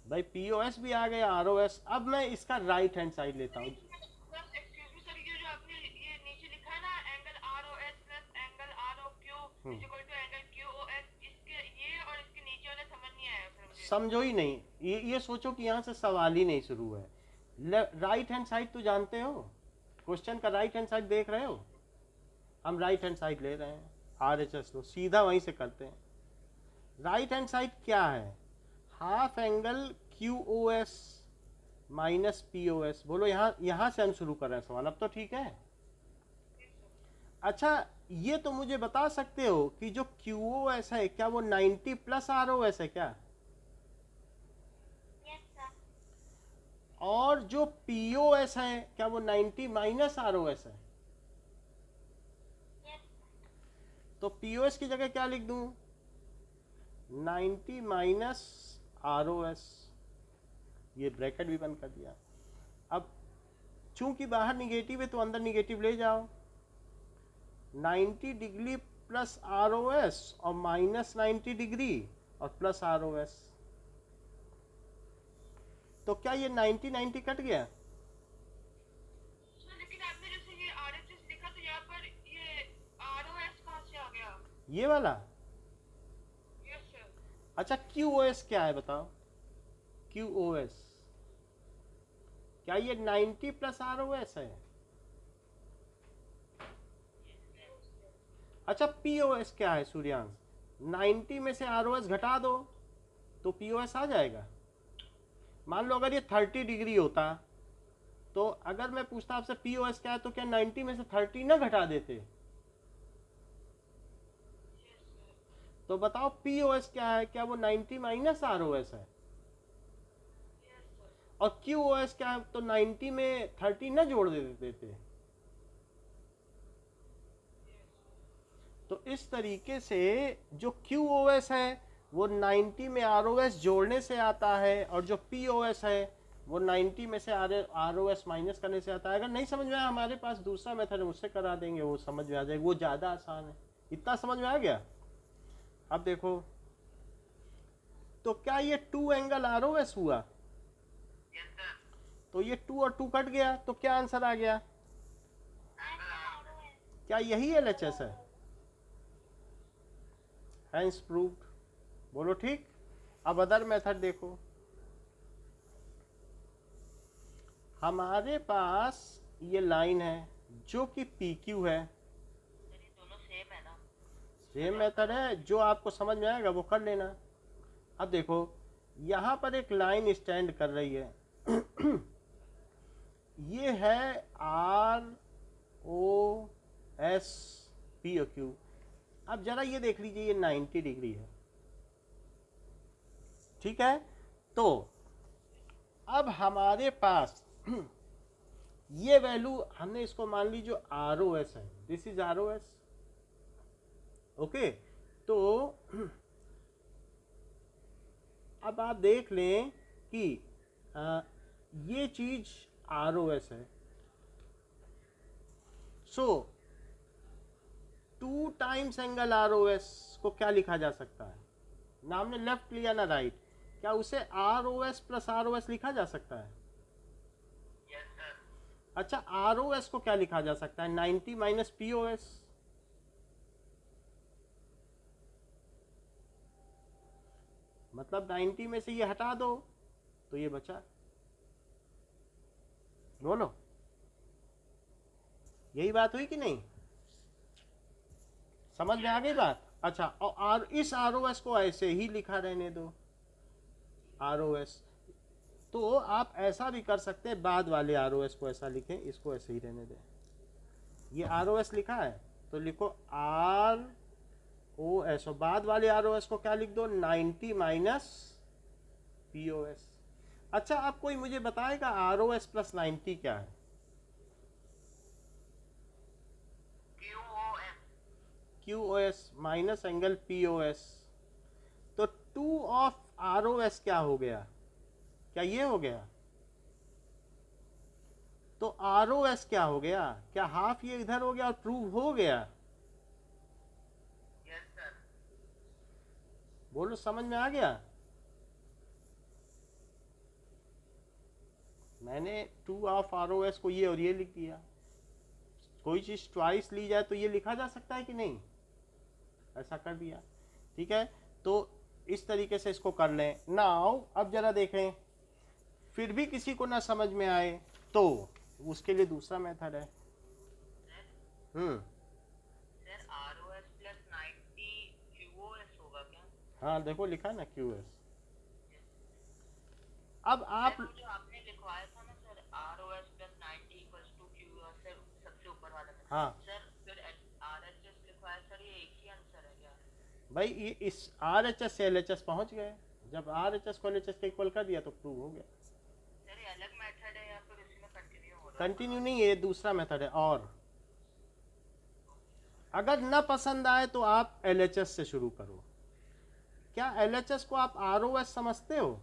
भाई POS भी आ गया, ROS। अब मैं इसका राइट हैंड साइड लेता हूँ। एक्सक्यूज मी सर, ये जो आपने ये नीचे लिखा है ना, angle ROS plus angle ROQ is equal to angle QOS, इसके ये और इसके नीचे वाला समझ नहीं आया सर मुझे। समझो ही नहीं, ये सोचो कि यहाँ से सवाल ही नहीं शुरू है। राइट हैंड साइड तो जानते हो, क्वेश्चन का राइट हैंड साइड देख रहे हो? हम राइट हैंड साइड ले रहे हैं, RHS लो, सीधा वहीं से करते हैं। राइट हैंड साइड क्या है? Half angle QOS minus POS। बोलो, यहाँ से हम शुरू कर रहे हैं सवाल, अब तो ठीक है। अच्छा, ये तो मुझे बता सकते हो कि जो QOS है क्या वो 90 प्लस ROS है क्या? और जो POS है क्या वो 90 माइनस ROS है? तो POS की जगह क्या लिख दूं? 90 माइनस ROS, ये ब्रैकेट भी बंद कर दिया। अब चूंकि बाहर निगेटिव है तो अंदर निगेटिव ले जाओ। 90 डिग्री प्लस ROS और माइनस 90 डिग्री और प्लस ROS, तो क्या ये 90 कट गया? सर लेकिन आपने जैसे ये RHS लिखा तो यहाँ पर ये ROS कहाँ से आ गया? ये वाला? Yes sir. अच्छा, QOS क्या है बताओ? QOS क्या ये 90 प्लस ROS है? अच्छा, POS क्या है सूर्यांश? 90 में से ROS घटा दो तो POS आ जाएगा। मान लो अगर ये 30 डिग्री होता, तो अगर मैं पूछता आपसे POS क्या है, तो क्या 90 में से 30 ना घटा देते? तो बताओ POS क्या है? क्या वो 90 माइनस ROS है? और QOS क्या है? तो 90 में 30 ना जोड़ देते। तो इस तरीके से जो QOS है वो 90 में ROS जोड़ने से आता है, और जो POS है वो 90 में से ROS माइनस करने से आता है। अगर नहीं समझ में आया, हमारे पास दूसरा मेथड है, उससे करा देंगे, वो समझ में आ जाएगा, वो ज़्यादा आसान है। इतना समझ में आ गया? अब देखो, तो क्या ये 2 एंगल ROS हुआ? Yes sir. तो ये 2 और 2 कट गया, तो क्या आंसर आ गया? क्या यही LHS है? Hence proved. बोलो ठीक। अब अदर मेथड देखो, हमारे पास ये लाइन है जो कि PQ है। सर ये दोनों सेम है ना? सेम मेथड है, जो आपको समझ में आएगा वो कर लेना। अब देखो, यहाँ पर एक लाइन स्टैंड कर रही है ये है ROS POQ। अब जरा ये देख लीजिए, ये 90 डिग्री है, ठीक है। तो अब हमारे पास ये वैल्यू हमने इसको मान ली जो ROS है, दिस इज ROS, ओके। तो अब आप देख लें कि ये चीज ROS है, सो 2 टाइम्स एंगल ROS को क्या लिखा जा सकता है? ना हमने लेफ्ट लिया ना राइट, क्या उसे ROS प्लस ROS लिखा जा सकता है? Yes sir. अच्छा, ROS को क्या लिखा जा सकता है? 90 माइनस POS। मतलब 90 में से ये हटा दो तो ये बचा। बोलो, यही बात हुई कि नहीं? समझ में आ गई बात? अच्छा, और इस ROS को ऐसे ही लिखा रहने दो, ROS। तो आप ऐसा भी कर सकते हैं, बाद वाले ROS को ऐसा लिखें, इसको ऐसे ही रहने दें। ये ROS लिखा है तो लिखो ROS, और बाद वाले ROS को क्या लिख दो? 90 माइनस POS। अच्छा, अब कोई मुझे बताएगा ROS प्लस 90 क्या है? QOS minus angle POS। तो 2 ऑफ ROS क्या हो गया? क्या ये हो गया? तो ROS क्या हो गया? क्या हाफ ये इधर हो गया और प्रूव हो गया? Yes sir. बोलो, समझ में आ गया? मैंने 2 ऑफ ROS को ये और ये लिख दिया। कोई चीज ट्वाइस ली जाए तो ये लिखा जा सकता है कि नहीं? ऐसा कर दिया, ठीक है। तो इस तरीके से इसको कर लें। नाउ अब जरा देखें, फिर भी किसी को ना समझ में आए तो उसके लिए दूसरा मेथड है। सर ROS प्लस 90 QOS होगा क्या? हाँ देखो, लिखा है ना QS। अब आप सर जो आपने लिखवाया था ना sir, ROS plus 90 equals to QOS, sir सबसे ऊपर वाला में। हाँ सर फिर RHS लिखवाया, सर ये एक ही आंसर है क्या? भाई, ये इस RHS से LHS पहुंच गए। जब RHS को LHS के इक्वल कर दिया तो प्रूव हो गया। सर ये अलग मेथड है या फिर उसी में कंटिन्यू हो रहा है? कंटिन्यू नहीं, ये दूसरा मेथड है। और अगर ना पसंद आए तो आप LHS से शुरू करो। क्या LHS को आप ROS समझते हो?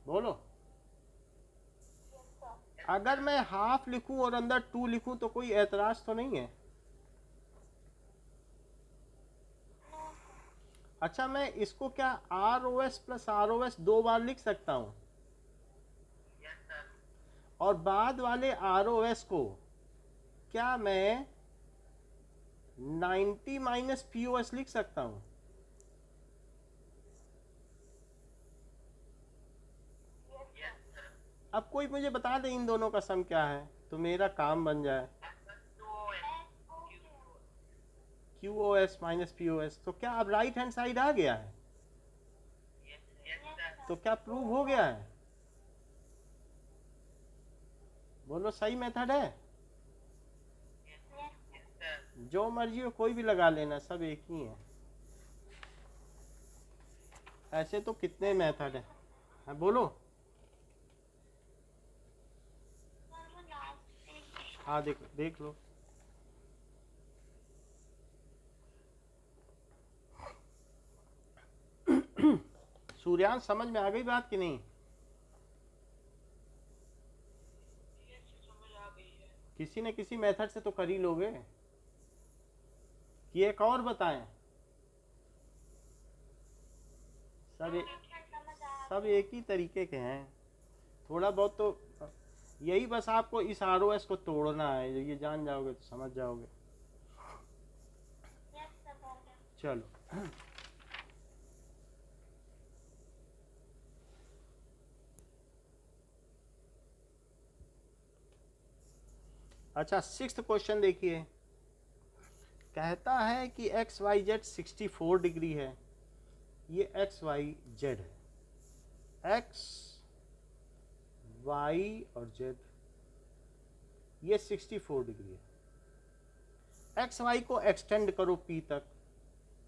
बोलो। अगर मैं हाफ लिखूं और अंदर 2 लिखूं तो कोई एतराज तो नहीं है? अच्छा, मैं इसको क्या ROS प्लस ROS 2 बार लिख सकता हूं? Yes sir. और बाद वाले ROS को क्या मैं 90 माइनस POS लिख सकता हूं? Yes sir. अब कोई मुझे बता दे इन दोनों का सम क्या है तो मेरा काम बन जाए। QOS माइनस POS, तो क्या अब राइट हैंड साइड आ गया है? तो क्या प्रूव हो गया है? बोलो, सही मेथड है? जो मर्जी हो कोई भी लगा लेना, सब एक ही है। ऐसे तो कितने मेथड है। हाँ बोलो। हाँ देख लो। सूर्यांश, समझ में आ गई बात कि नहीं? किसी न किसी मेथड से तो कर ही लोगे। कि एक और बताएं? सब एक ही तरीके के हैं, थोड़ा बहुत तो यही, बस आपको इस ROS को तोड़ना है, ये जान जाओगे तो समझ जाओगे। चलो अच्छा, 6th क्वेश्चन देखिए। कहता है कि XYZ 64 डिग्री है, ये XYZ है, X Y और Z ये 64 डिग्री है। XY को एक्सटेंड करो P तक,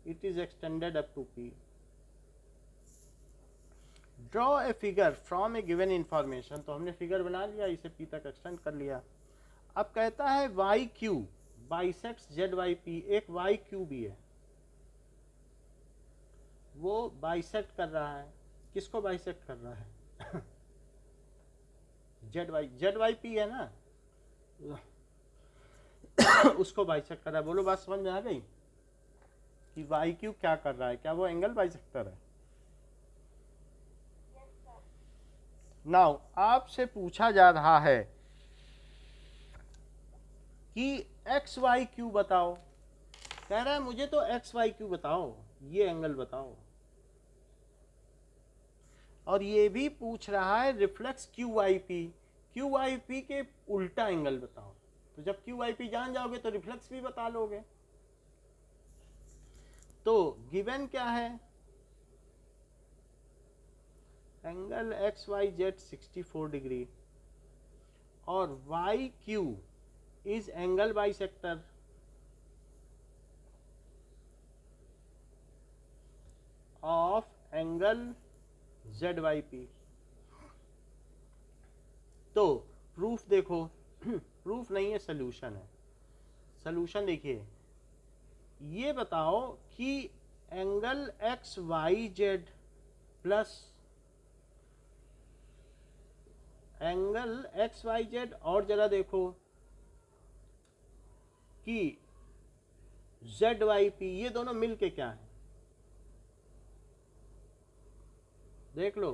it is extended up to P। Draw a figure from a given information, तो हमने फिगर बना लिया, इसे P तक एक्सटेंड कर लिया। अब कहता है YQ बाइसेक्ट्स ZYP, एक YQ भी है, वो बाइसेक्ट कर रहा है, किसको बाइसेक्ट कर रहा है? ZYP है ना, उसको बाइसेक्ट कर रहा है। बोलो बात समझ में आ गई कि YQ क्या कर रहा है? क्या वो एंगल बाइसेक्टर है? नाउ आपसे पूछा जा रहा है कि XYQ बताओ, कह रहा है मुझे तो XYQ बताओ, ये एंगल बताओ, और ये भी पूछ रहा है रिफ्लेक्स QYP के उल्टा एंगल बताओ। तो जब QYP जान जाओगे तो रिफ्लेक्स भी बता लोगे। तो गिवन क्या है? एंगल XYZ 64 डिग्री और YQ is angle bisector of angle ZYP। तो प्रूफ देखो, प्रूफ नहीं है, सॉल्यूशन है। सॉल्यूशन देखिए, ये बताओ कि angle XYZ plus angle XYZ, और जरा देखो कि ZYP, ये दोनों मिलके क्या है? देख लो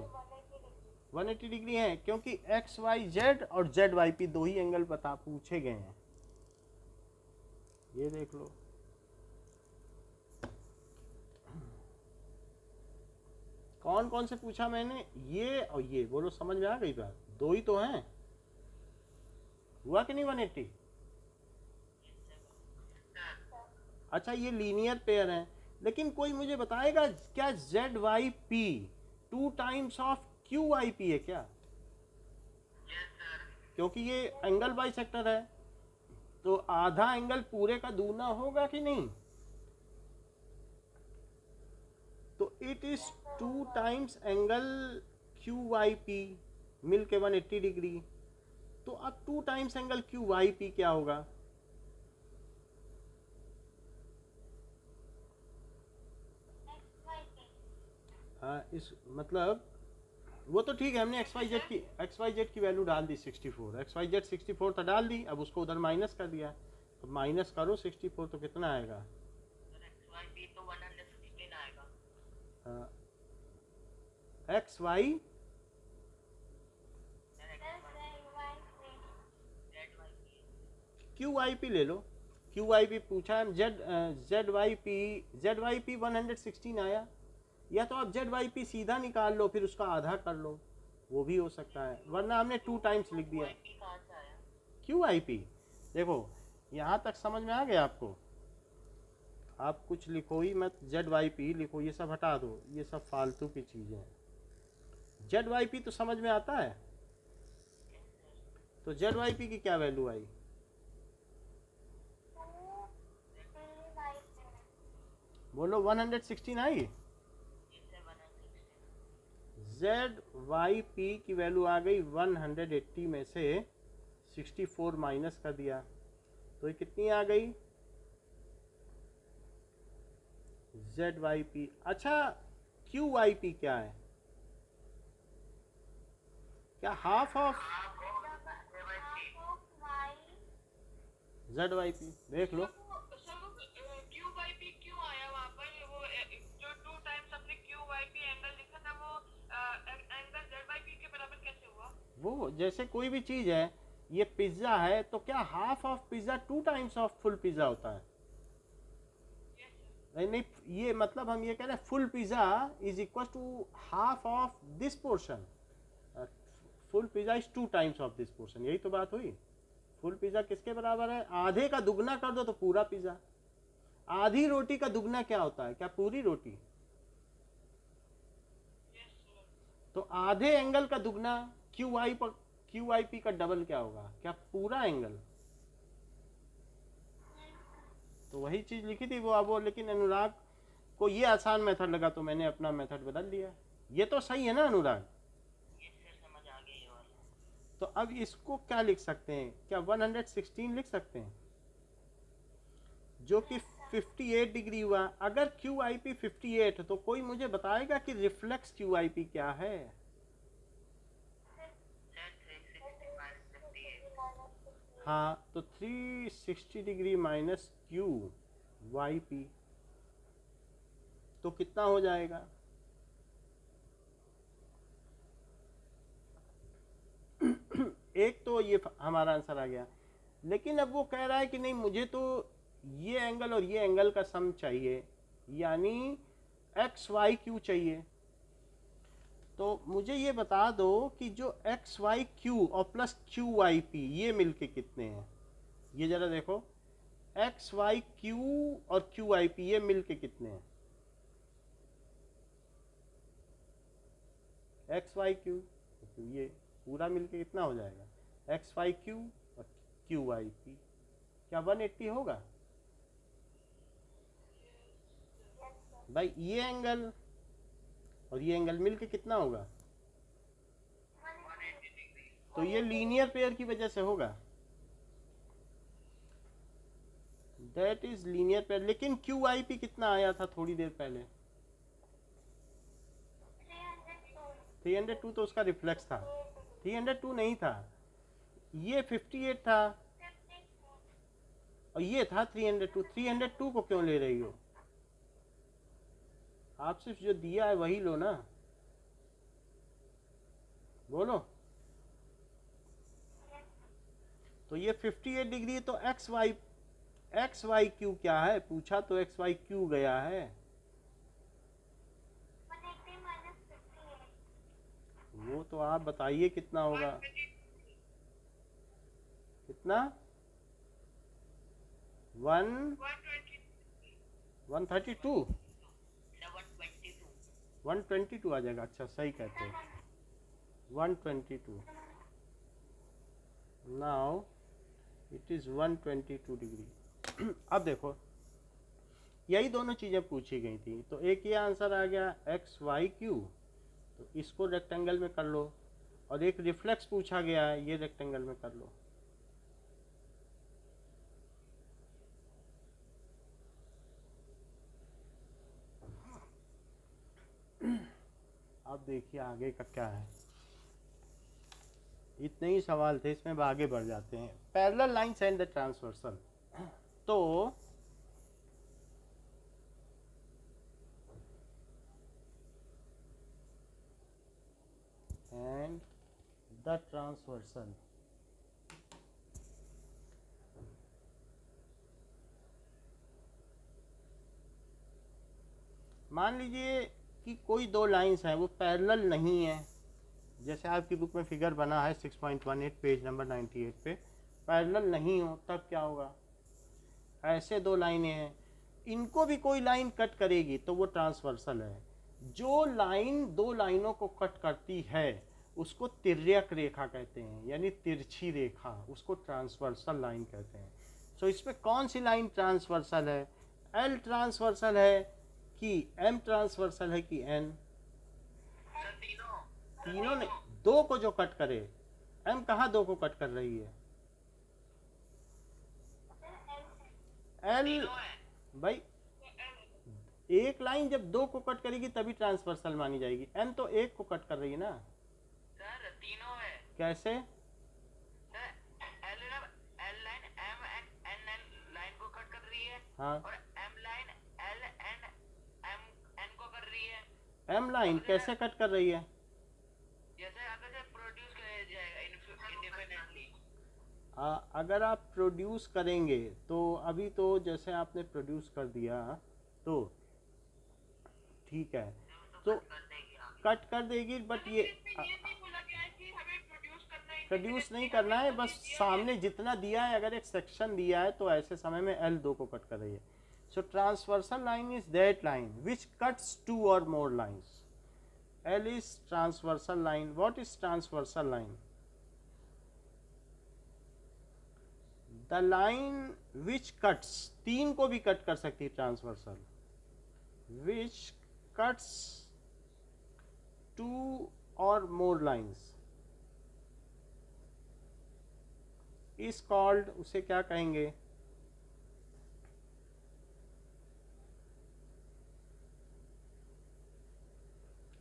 180 डिग्री है, क्योंकि XYZ और ZYP दो ही एंगल बता पूछे गए हैं। ये देख लो, कौन कौन से पूछा मैंने? ये और ये। बोलो समझ में आ गई बात? दो ही तो हैं। हुआ कि नहीं 180? अच्छा, ये लीनियर पेयर है, लेकिन कोई मुझे बताएगा क्या ZYP 2 टाइम्स ऑफ QYP है क्या? क्योंकि ये एंगल बाइसेक्टर है, तो आधा एंगल पूरे का दूना होगा कि नहीं? तो it is 2 times angle QYP मिलके 180 डिग्री। तो अब 2 टाइम्स एंगल QYP क्या होगा? इस मतलब वो तो ठीक है, हमने XYZ की वैल्यू डाल दी 64, XYZ 64 तो डाल दी, अब उसको उधर माइनस कर दिया। अब माइनस करो 64 तो कितना आएगा? XYP तो 116 आएगा। XY QYP ले लो, QYP पूछा है। ZYP 116 आया, या तो आप ZYP सीधा निकाल लो, फिर उसका आधा कर लो, वो भी हो सकता है, वरना हमने 2 टाइम्स लिख दिया। QYP देखो, यहाँ तक समझ में आ गया आपको? आप कुछ लिखो ही मत, ZYP लिखो, ये सब हटा दो, ये सब फालतू की चीज़ें हैं। ZYP तो समझ में आता है। तो ZYP की क्या वैल्यू आई? बोलो 116 आई। ZYP की वैल्यू आ गई 180 में से 64 माइनस कर दिया, तो ये कितनी आ गई? ZYP। अच्छा, QYP क्या है? क्या हाफ ऑफ ZYP? देख लो, वो जैसे कोई भी चीज़ है, ये पिज़्ज़ा है तो क्या half of pizza 2 times of full pizza होता है? नहीं नहीं, ये मतलब हम ये कह रहे हैं full pizza is equal to half of this portion. Full pizza is 2 times of this portion, यही तो बात हुई। फुल पिज़्ज़ा किसके बराबर है? आधे का दुगना कर दो तो पूरा पिज़्ज़ा। आधी रोटी का दुगना क्या होता है? क्या पूरी रोटी? तो आधे एंगल का दुगना क्यू आई पी का डबल क्या होगा? क्या पूरा एंगल? तो वही चीज लिखी थी वो अब वो, लेकिन अनुराग को ये आसान मेथड लगा तो मैंने अपना मेथड बदल लिया। ये तो सही है ना अनुराग? समझ आ गई। और तो अब इसको क्या लिख सकते हैं? क्या 116 लिख सकते हैं, जो कि 58 डिग्री हुआ। अगर क्यू आई पी 58 तो कोई मुझे बताएगा कि रिफ्लेक्स क्यू आई पी क्या है? हाँ, तो 360 degree minus Q Y P तो कितना हो जाएगा? एक तो ये हमारा आंसर आ गया, लेकिन अब वो कह रहा है कि नहीं मुझे तो ये एंगल और ये एंगल का सम चाहिए, यानी एक्स वाई क्यू चाहिए। तो मुझे ये बता दो कि जो एक्स वाई क्यू और प्लस क्यू वाई पी ये मिलके कितने हैं? ये जरा देखो, एक्स वाई क्यू और क्यू वाई पी ये मिलके कितने हैं? एक्स वाई क्यू, ये पूरा मिलके कितना हो जाएगा? एक्स वाई क्यू और क्यू वाई पी, क्या 180 होगा? भाई ये एंगल और ये एंगल मिलके कितना होगा? तो ये लीनियर पेयर की वजह से होगा, दैट इज लीनियर पेयर। लेकिन क्यू आई पी कितना आया था थोड़ी देर पहले? 302 तो उसका रिफ्लेक्स था, 302 नहीं था, ये 58 था और ये था 302। 302 को क्यों ले रही हो? आप सिर्फ जो दिया है वही लो ना, बोलो। तो ये 58 डिग्री, तो एक्स वाई क्यू क्या है? पूछा तो एक्स वाई क्यू गया है। वो तो आप बताइए कितना होगा? कितना? 132 122 आ जाएगा। अच्छा सही कहते हो, 122। Now it is 122 degree. अब देखो, यही दोनों चीज़ें पूछी गई थी, तो एक ये आंसर आ गया एक्स वाई क्यू, तो इसको रेक्टेंगल में कर लो, और एक रिफ्लेक्स पूछा गया है, ये रेक्टेंगल में कर लो। अब देखिए आगे का क्या है। इतने ही सवाल थे, इसमें आगे बढ़ जाते हैं। Parallel lines and the transversal. तो एंड द ट्रांसवर्सल, मान लीजिए कि कोई दो लाइंस हैं वो पैरेलल नहीं है, जैसे आपकी बुक में फिगर बना है 6.18 पेज नंबर 98 पे, पैरेलल नहीं हो तब क्या होगा? ऐसे दो लाइनें हैं, इनको भी कोई लाइन कट करेगी तो वो ट्रांसवर्सल है। जो लाइन दो लाइनों को कट करती है उसको तिर्यक रेखा कहते हैं, यानी तिरछी रेखा, उसको ट्रांसवर्सल लाइन कहते हैं। सो इसमें कौन सी लाइन ट्रांसवर्सल है? एल ट्रांसवर्सल है कि एम ट्रांसवर्सल है कि एन? तीनों ने, दो को जो कट करे। एम कहाँ दो को कट कर रही है? एल भाई, एक लाइन जब दो को कट करेगी तभी ट्रांसवर्सल मानी जाएगी। एम तो एक को कट कर रही है ना सर, तीनों है। कैसे? Sir, L line M N line को कट कर रही है, हाँ, और M line L N N को कर रही है। एम लाइन कैसे कट कर रही है? जैसे अगर से प्रोड्यूस किया जाएगा अगर आप प्रोड्यूस करेंगे तो अभी तो जैसे आपने प्रोड्यूस कर दिया तो ठीक है, तो कट कर देगी, बट ये इसमें ये नहीं बोला गया है कि हमें प्रोड्यूस करना है, प्रोड्यूस नहीं करना है, बस सामने जितना दिया है, अगर एक सेक्शन दिया है तो ऐसे समय में L2 को कट कर रही है. So transversal line is that line which cuts two और more lines. L is transversal line. What is transversal line? The line which cuts, तीन को भी कट कर सकती है transversal, which cuts two or more lines is called, उसे क्या कहेंगे?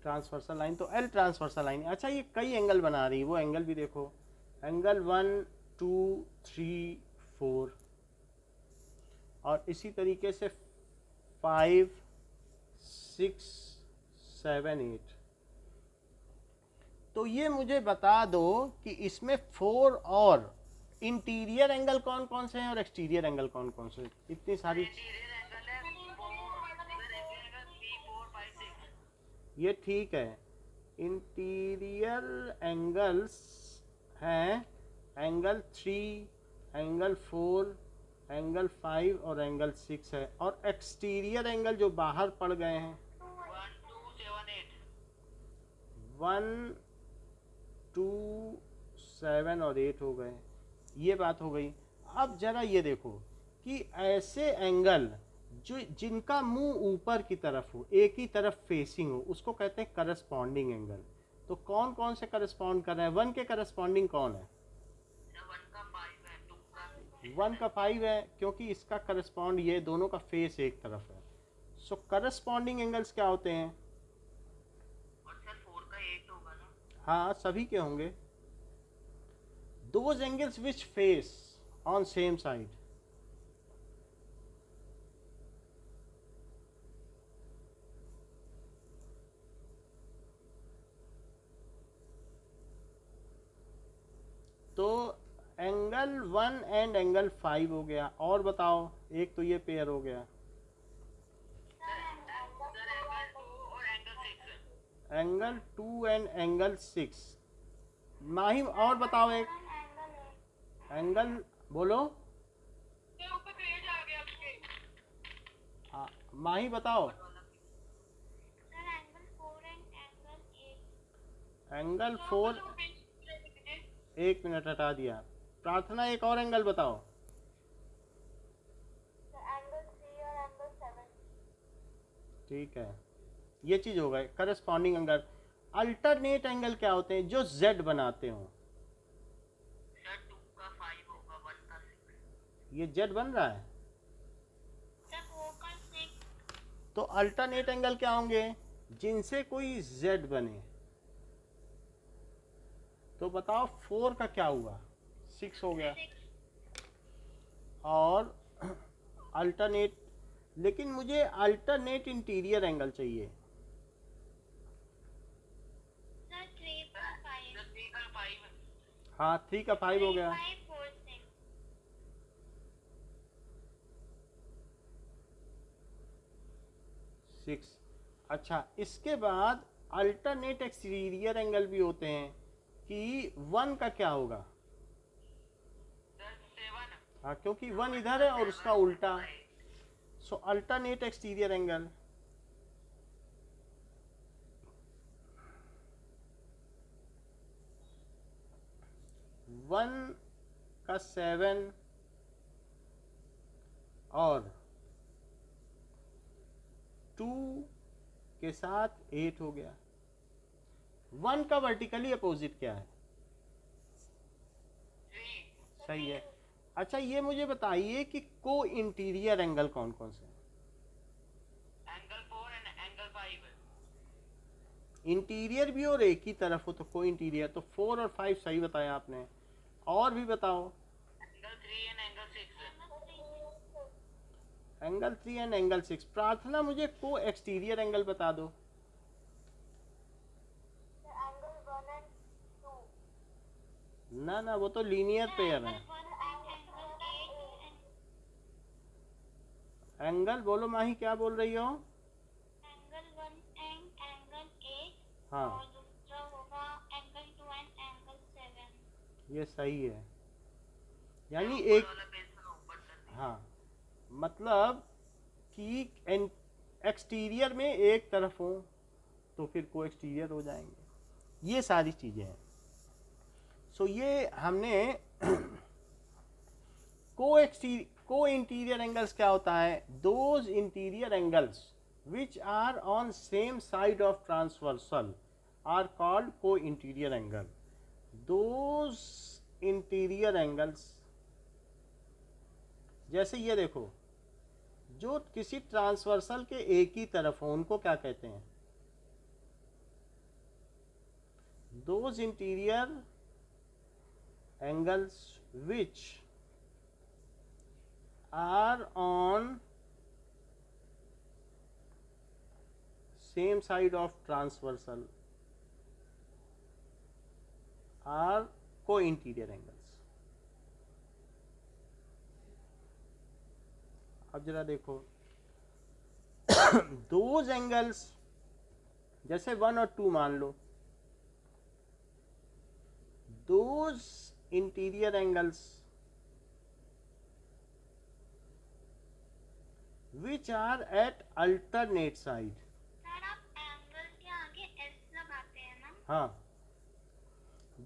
Transversal line. तो L ट्रांसवर्सल लाइन. अच्छा, ये कई एंगल बना रही है, वो एंगल भी देखो. एंगल 1 2 3 4 और इसी तरीके से 5 6 7 8. तो ये मुझे बता दो कि इसमें 4 और इंटीरियर एंगल कौन कौन से हैं और एक्सटीरियर एंगल कौन कौन से हैं. इतनी सारी इंटीरियर एंगल है 4 3 4 5 6. ये ठीक है. इंटीरियर एंगल्स हैं एंगल 3, एंगल 4, एंगल 5 और एंगल 6 है. और एक्सटीरियर एंगल जो बाहर पड़ गए हैं 1 2 7 8. 1 2 7 और 8 हो गए. ये बात हो गई. अब जरा ये देखो कि ऐसे एंगल जो जिनका मुंह ऊपर की तरफ हो, एक ही तरफ फेसिंग हो, उसको कहते हैं करस्पॉन्डिंग एंगल. तो कौन कौन से करस्पॉन्ड कर रहे हैं? 1 के करस्पॉन्डिंग कौन है? 1 का 5 है, 2 का 1 का 5 है, क्योंकि इसका करस्पॉन्ड, ये दोनों का फेस एक तरफ है. सो करस्पॉन्डिंग एंगल्स क्या होते हैं? और सर 4 का 8 होगा ना. हाँ, सभी के होंगे. Those angles which face on same side. तो एंगल 1 एंड एंगल 5 हो गया. और बताओ, एक तो ये पेयर हो गया. सर एंगल 2 और एंगल 6. Angle 2 and angle 6. माही, और बताओ एक एंगल बोलो. के ऊपर पेज आ गया आपके. माही बताओ. Sir angle 4 and angle 8. Angle 4. एक मिनट, हटा दिया. प्रार्थना, एक और एंगल बताओ. एंगल 3 और एंगल 7. ठीक है, ये चीज हो गए करस्पॉन्डिंग एंगल. अल्टरनेट एंगल क्या होते हैं? जो Z बनाते हो. सर 2 का 5 होगा, 1 का 6. ये Z बन रहा है. सर 4 का 6. तो अल्टरनेट एंगल क्या होंगे? जिनसे कोई Z बने. तो बताओ 4 का क्या हुआ? 6 हो गया. और अल्टरनेट, लेकिन मुझे अल्टरनेट इंटीरियर एंगल चाहिए. सर 3 का 5. सर 3 का 5 है. हाँ, 3 का 5 हो गया. 5 4 6. 6. अच्छा, इसके बाद अल्टरनेट एक्सटीरियर एंगल भी होते हैं कि 1 का क्या होगा? सर 7. हाँ, क्योंकि 1 इधर है और उसका उल्टा. सो अल्टरनेट एक्सटीरियर एंगल. वन का 7 और 2 के साथ 8 हो गया. 1 का वर्टिकली अपोजिट क्या है? 3. सही है. अच्छा, ये मुझे बताइए कि को इंटीरियर एंगल कौन कौन से हैं? एंगल 4 एंड एंगल 5 है. इंटीरियर भी और एक ही तरफ हो तो को इंटीरियर. तो 4 और 5 सही बताया आपने. और भी बताओ. एंगल 3 एंड एंगल 6 है. Angle 3 and angle 6. प्रार्थना, मुझे को एक्सटीरियर एंगल बता दो. Angle 1 and 2. ना ना, वो तो लीनियर पेयर है. एंगल 1 एंगल बोलो माही, क्या बोल रही हो? एंगल 1 एंड एंगल 8 हाँ और दूसरा होगा एंगल 2 एंड एंगल 7। ये सही है, यानी ऊपर एक, वाला पेज थोड़ा ऊपर कर दीजिए। हाँ मतलब कि एक्सटीरियर में एक तरफ हो तो फिर को एक्सटीरियर हो जाएंगे, ये सारी चीज़ें हैं। सो ये हमने को इंटीरियर एंगल्स क्या होता है? Those interior angles which are on same side of transversal are called co interior angle. Those interior angles, जैसे ये देखो, जो किसी ट्रांसवर्सल के एक ही तरफ हो उनको क्या कहते हैं? Those interior angles which are on same side of transversal are co-interior angles। अब जरा देखो दोज एंगल्स, जैसे 1 और 2 मान लो, those interior angles which are at alternate side। Sir आप एंगल के आगे एस लगाते हैं ना? हाँ,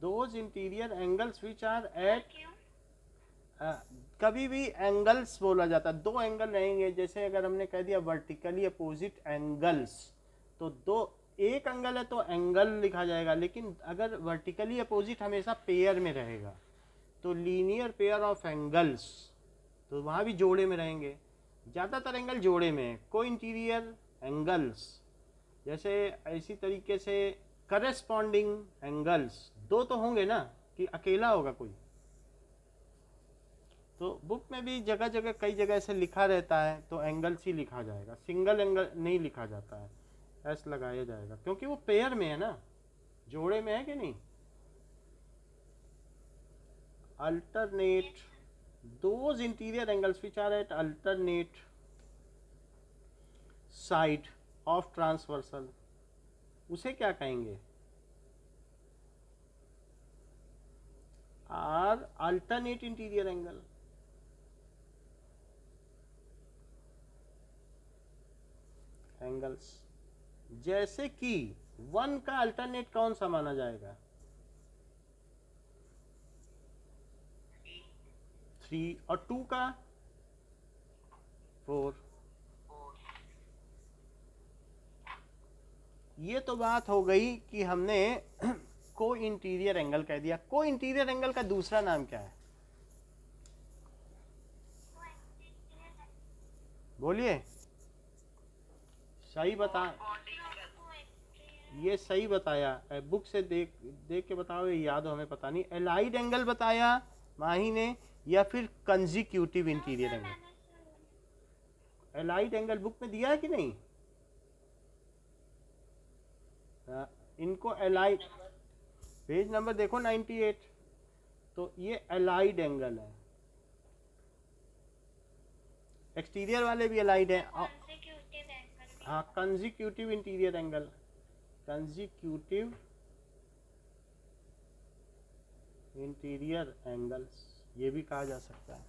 those interior angles which are at, क्यों? कभी भी एंगल्स बोला जाता है, दो एंगल रहेंगे। जैसे अगर हमने कह दिया वर्टिकली अपोजिट एंगल्स, तो दो, एक एंगल है तो एंगल लिखा जाएगा, लेकिन अगर वर्टिकली अपोजिट हमेशा पेयर में रहेगा तो लीनियर पेयर ऑफ एंगल्स, तो वहाँ भी जोड़े में रहेंगे। ज़्यादातर एंगल जोड़े में। को इंटीरियर एंगल्स, जैसे इसी तरीके से करस्पॉन्डिंग एंगल्स, दो तो होंगे ना, कि अकेला होगा कोई। तो बुक में भी जगह जगह कई जगह ऐसे लिखा रहता है तो एंगल्स ही लिखा जाएगा, सिंगल एंगल नहीं लिखा जाता है, एस लगाया जाएगा, क्योंकि वो पेयर में है ना, जोड़े में है कि नहीं। Alternate, those interior angles which are at alternate side of transversal, उसे क्या कहेंगे? are alternate interior angle। Angles, जैसे कि 1 का अल्टरनेट कौन सा माना जाएगा? 3, और 2 का 4। ये तो बात हो गई कि हमने को इंटीरियर एंगल कह दिया। को इंटीरियर एंगल का दूसरा नाम क्या है? बोलिए, सही बता, ये सही बताया, बुक से देख देख के बताओ, ये याद हो, हमें पता नहीं। एलाइड एंगल बताया माही ने, या फिर consecutive interior angle? Allied angle book में दिया है कि नहीं? इनको एलाइड, पेज नंबर देखो 98। तो ये एलाइड एंगल है, एक्सटीरियर वाले भी एलाइड है। हाँ, consecutive interior angle, consecutive interior angles ये भी कहा जा सकता है।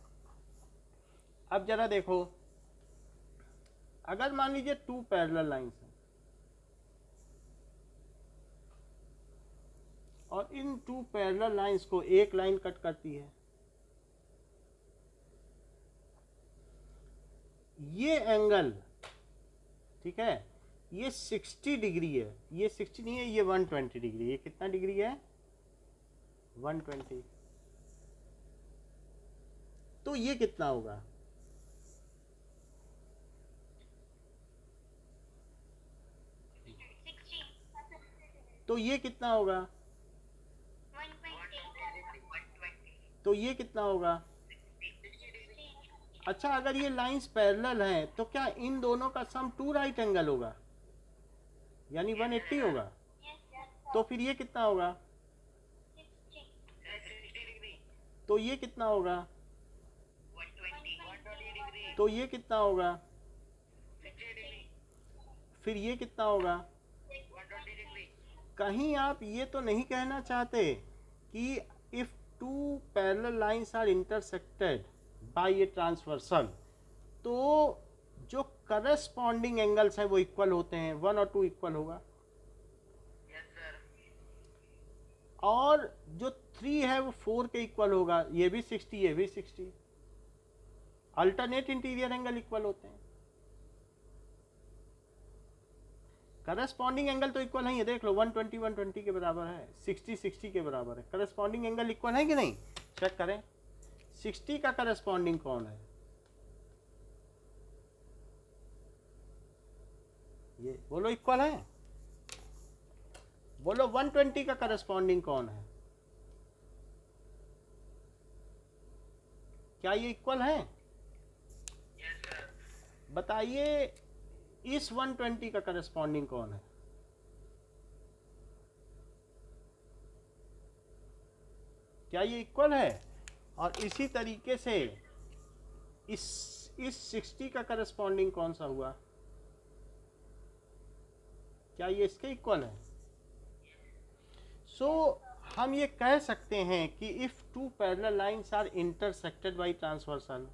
अब जरा देखो, अगर मान लीजिए 2 पैरेलल लाइंस हैं और इन 2 पैरेलल लाइंस को एक लाइन कट करती है, ये एंगल, ठीक है, ये 60 डिग्री है, ये 60 नहीं है, ये 120 डिग्री। ये कितना डिग्री है? 120। तो ये कितना होगा? तो ये कितना होगा? 120। तो ये कितना होगा? अच्छा, अगर ये लाइंस पैरेलल हैं तो क्या इन दोनों का सम 2 राइट एंगल होगा, यानी 180 होगा? तो फिर ये कितना होगा? तो ये कितना होगा? तो ये कितना होगा? फिर ये कितना होगा? 120 डिग्री। कहीं आप ये तो नहीं कहना चाहते कि if two parallel lines are intersected by a transversal, तो जो करस्पॉन्डिंग एंगल्स हैं वो इक्वल होते हैं, 1 और 2 इक्वल होगा, यस सर। और जो 3 है वो 4 के इक्वल होगा, ये भी 60 ये भी 60, अल्टरनेट इंटीरियर एंगल इक्वल होते हैं। करस्पॉन्डिंग एंगल तो इक्वल है, ये देख लो 120 120 के बराबर है, 60 60 के बराबर है, करस्पॉन्डिंग एंगल इक्वल है कि नहीं? चेक करें 60 का करस्पॉन्डिंग कौन है? ये बोलो इक्वल है। बोलो 120 का करस्पॉन्डिंग कौन है? क्या ये इक्वल है? Yes sir. बताइए इस 120 का करस्पॉन्डिंग कौन है? क्या ये इक्वल है? और इसी तरीके से इस 60 का करस्पॉन्डिंग कौन सा हुआ? क्या ये इसके इक्वल है? सो हम ये कह सकते हैं कि if two parallel lines are intersected by transversal,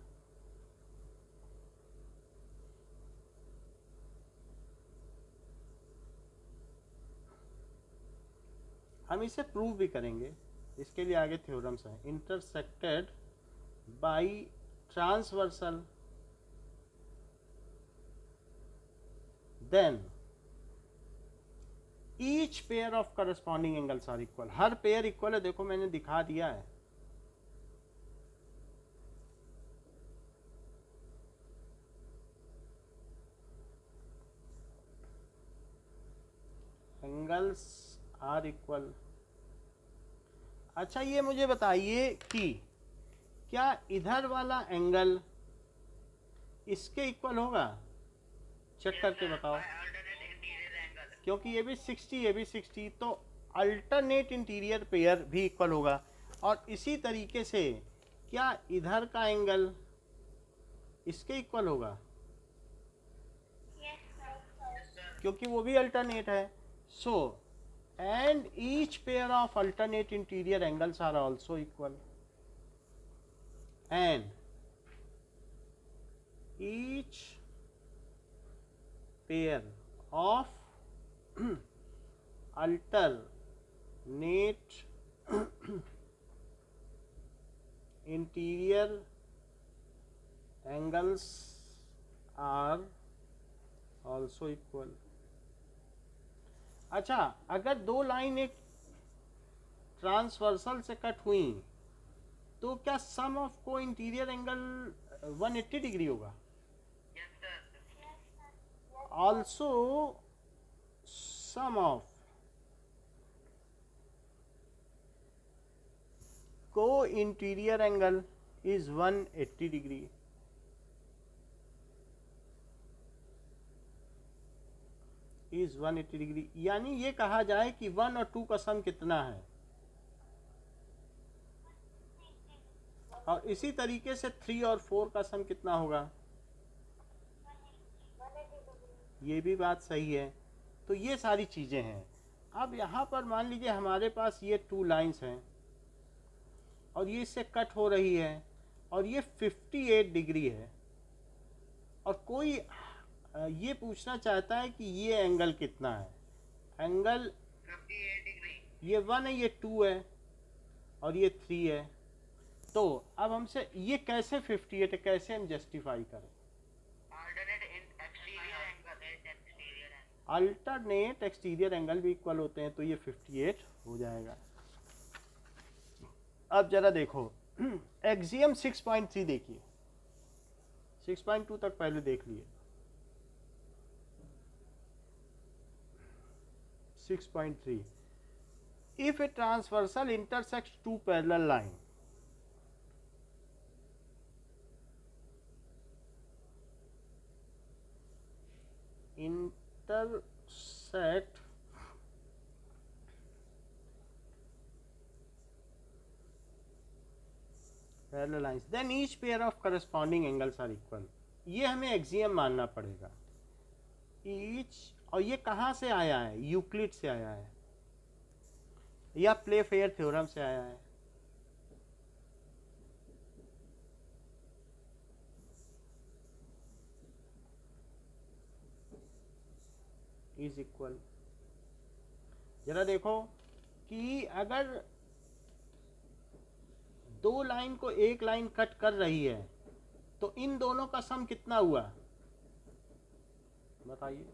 हम इसे प्रूव भी करेंगे, इसके लिए आगे थ्योरम्स हैं। Intersected by transversal, then each pair of corresponding angles are equal. हर पेयर इक्वल है, देखो मैंने दिखा दिया है। Angles are equal. अच्छा ये मुझे बताइए कि क्या इधर वाला एंगल इसके इक्वल होगा? चेक करके बताओ, अल्टरनेट इंटीरियर एंगल। क्योंकि ये भी 60 ये भी 60, तो अल्टरनेट इंटीरियर पेयर भी इक्वल होगा। और इसी तरीके से क्या इधर का एंगल इसके इक्वल होगा? Yes, sir. क्योंकि वो भी अल्टरनेट है। So and each pair of alternate interior angles are also equal, and each pair of alternate interior angles are also equal। अच्छा अगर दो लाइन एक ट्रांसवर्सल से कट हुई तो क्या सम ऑफ को इंटीरियर एंगल 180 डिग्री होगा? Yes sir. Also sum of co-interior angle is 180 degree। is 180 degree, यानी ये कहा जाए कि 1 और 2 का सम कितना है। और इसी तरीके से 3 और 4 का सम कितना होगा? ये भी बात सही है। तो ये सारी चीज़ें हैं। अब यहाँ पर मान लीजिए हमारे पास ये 2 लाइंस हैं और ये इससे कट हो रही है और ये 58 डिग्री है, और कोई ये पूछना चाहता है कि ये एंगल कितना है। Angle 58 degree. ये 1 है, ये 2 है और ये 3 है। तो अब हमसे ये कैसे 58 है, कैसे हम जस्टिफाई करें? अल्टरनेट एक्सटीरियर एंगल है। अल्टरनेट एक्सटीरियर एंगल भी इक्वल होते हैं, तो ये 58 हो जाएगा। अब जरा देखो एक्सियम 6.3 देखिए, 6.2 तक पहले देख लिए। 6.3 if a transversal intersects two parallel line, intersect parallel lines, then each pair of corresponding angles are equal। ये हमें एक्सियम मानना पड़ेगा। each और ये कहाँ से आया है? यूक्लिड से आया है या प्लेफेयर थ्योरम से आया है? इज इक्वल, जरा देखो कि अगर दो लाइन को एक लाइन कट कर रही है तो इन दोनों का सम कितना हुआ बताइए?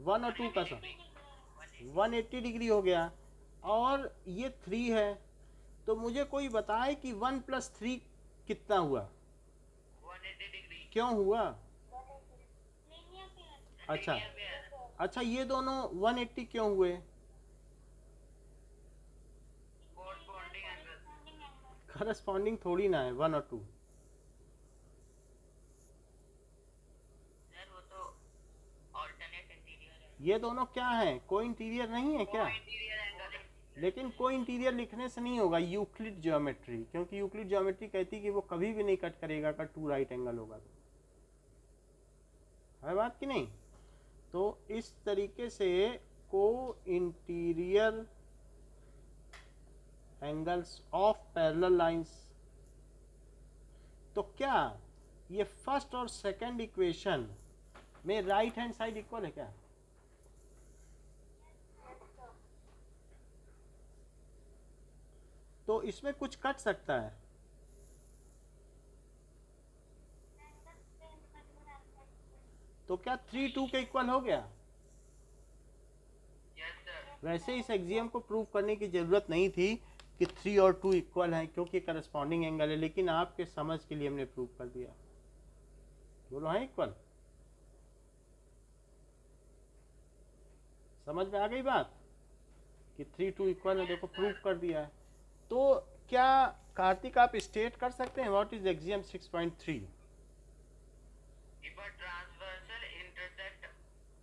1 और 2 का सम 180 डिग्री हो गया, और ये 3 है, तो मुझे कोई बताए कि 1 + 3 कितना हुआ? 180 डिग्री। क्यों हुआ? linear pair, अच्छा अच्छा, ये दोनों 180 क्यों हुए? Corresponding angle। corresponding angle, corresponding थोड़ी ना है 1 और 2। सर वो तो alternate interior है। ये दोनों क्या है? कोई इंटीरियर नहीं है क्या? इंटीरियर एंगल है। लेकिन कोई इंटीरियर लिखने से नहीं होगा, यूक्लिड ज्योमेट्री, क्योंकि यूक्लिड ज्योमेट्री कहती है कि वो कभी भी नहीं कट करेगा अगर 2 राइट एंगल होगा तो। है बात कि नहीं? तो इस तरीके से को interior angles of parallel lines, तो क्या ये फर्स्ट और सेकंड इक्वेशन में राइट हैंड साइड इक्वल है क्या? तो इसमें कुछ कट सकता है? angle same angle angle, तो क्या 3 2 के इक्वल हो गया? Yes sir. वैसे इस एक्सियम को प्रूव करने की ज़रूरत नहीं थी कि 3 और 2 इक्वल हैं, क्योंकि करस्पॉन्डिंग एंगल है, लेकिन आपके समझ के लिए हमने प्रूव कर दिया। बोलो है इक्वल? समझ में आ गई बात कि 3 2 इक्वल है? देखो प्रूव कर दिया है। तो क्या कार्तिक आप स्टेट कर सकते हैं what is axiom 6.3? If a transversal intersect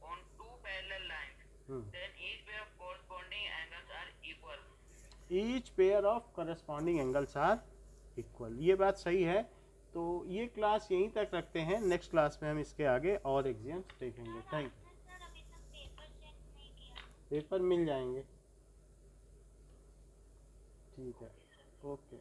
on two parallel lines, then each pair of corresponding angles are equal. Each pair of corresponding angles are equal. ये बात सही है। तो ये क्लास यहीं तक रखते हैं, नेक्स्ट क्लास में हम इसके आगे और एग्जाम्स देखेंगे। Thank you. सर अभी तक पेपर चेक नहीं किया। पेपर मिल जाएंगे, ठीक है, ओके।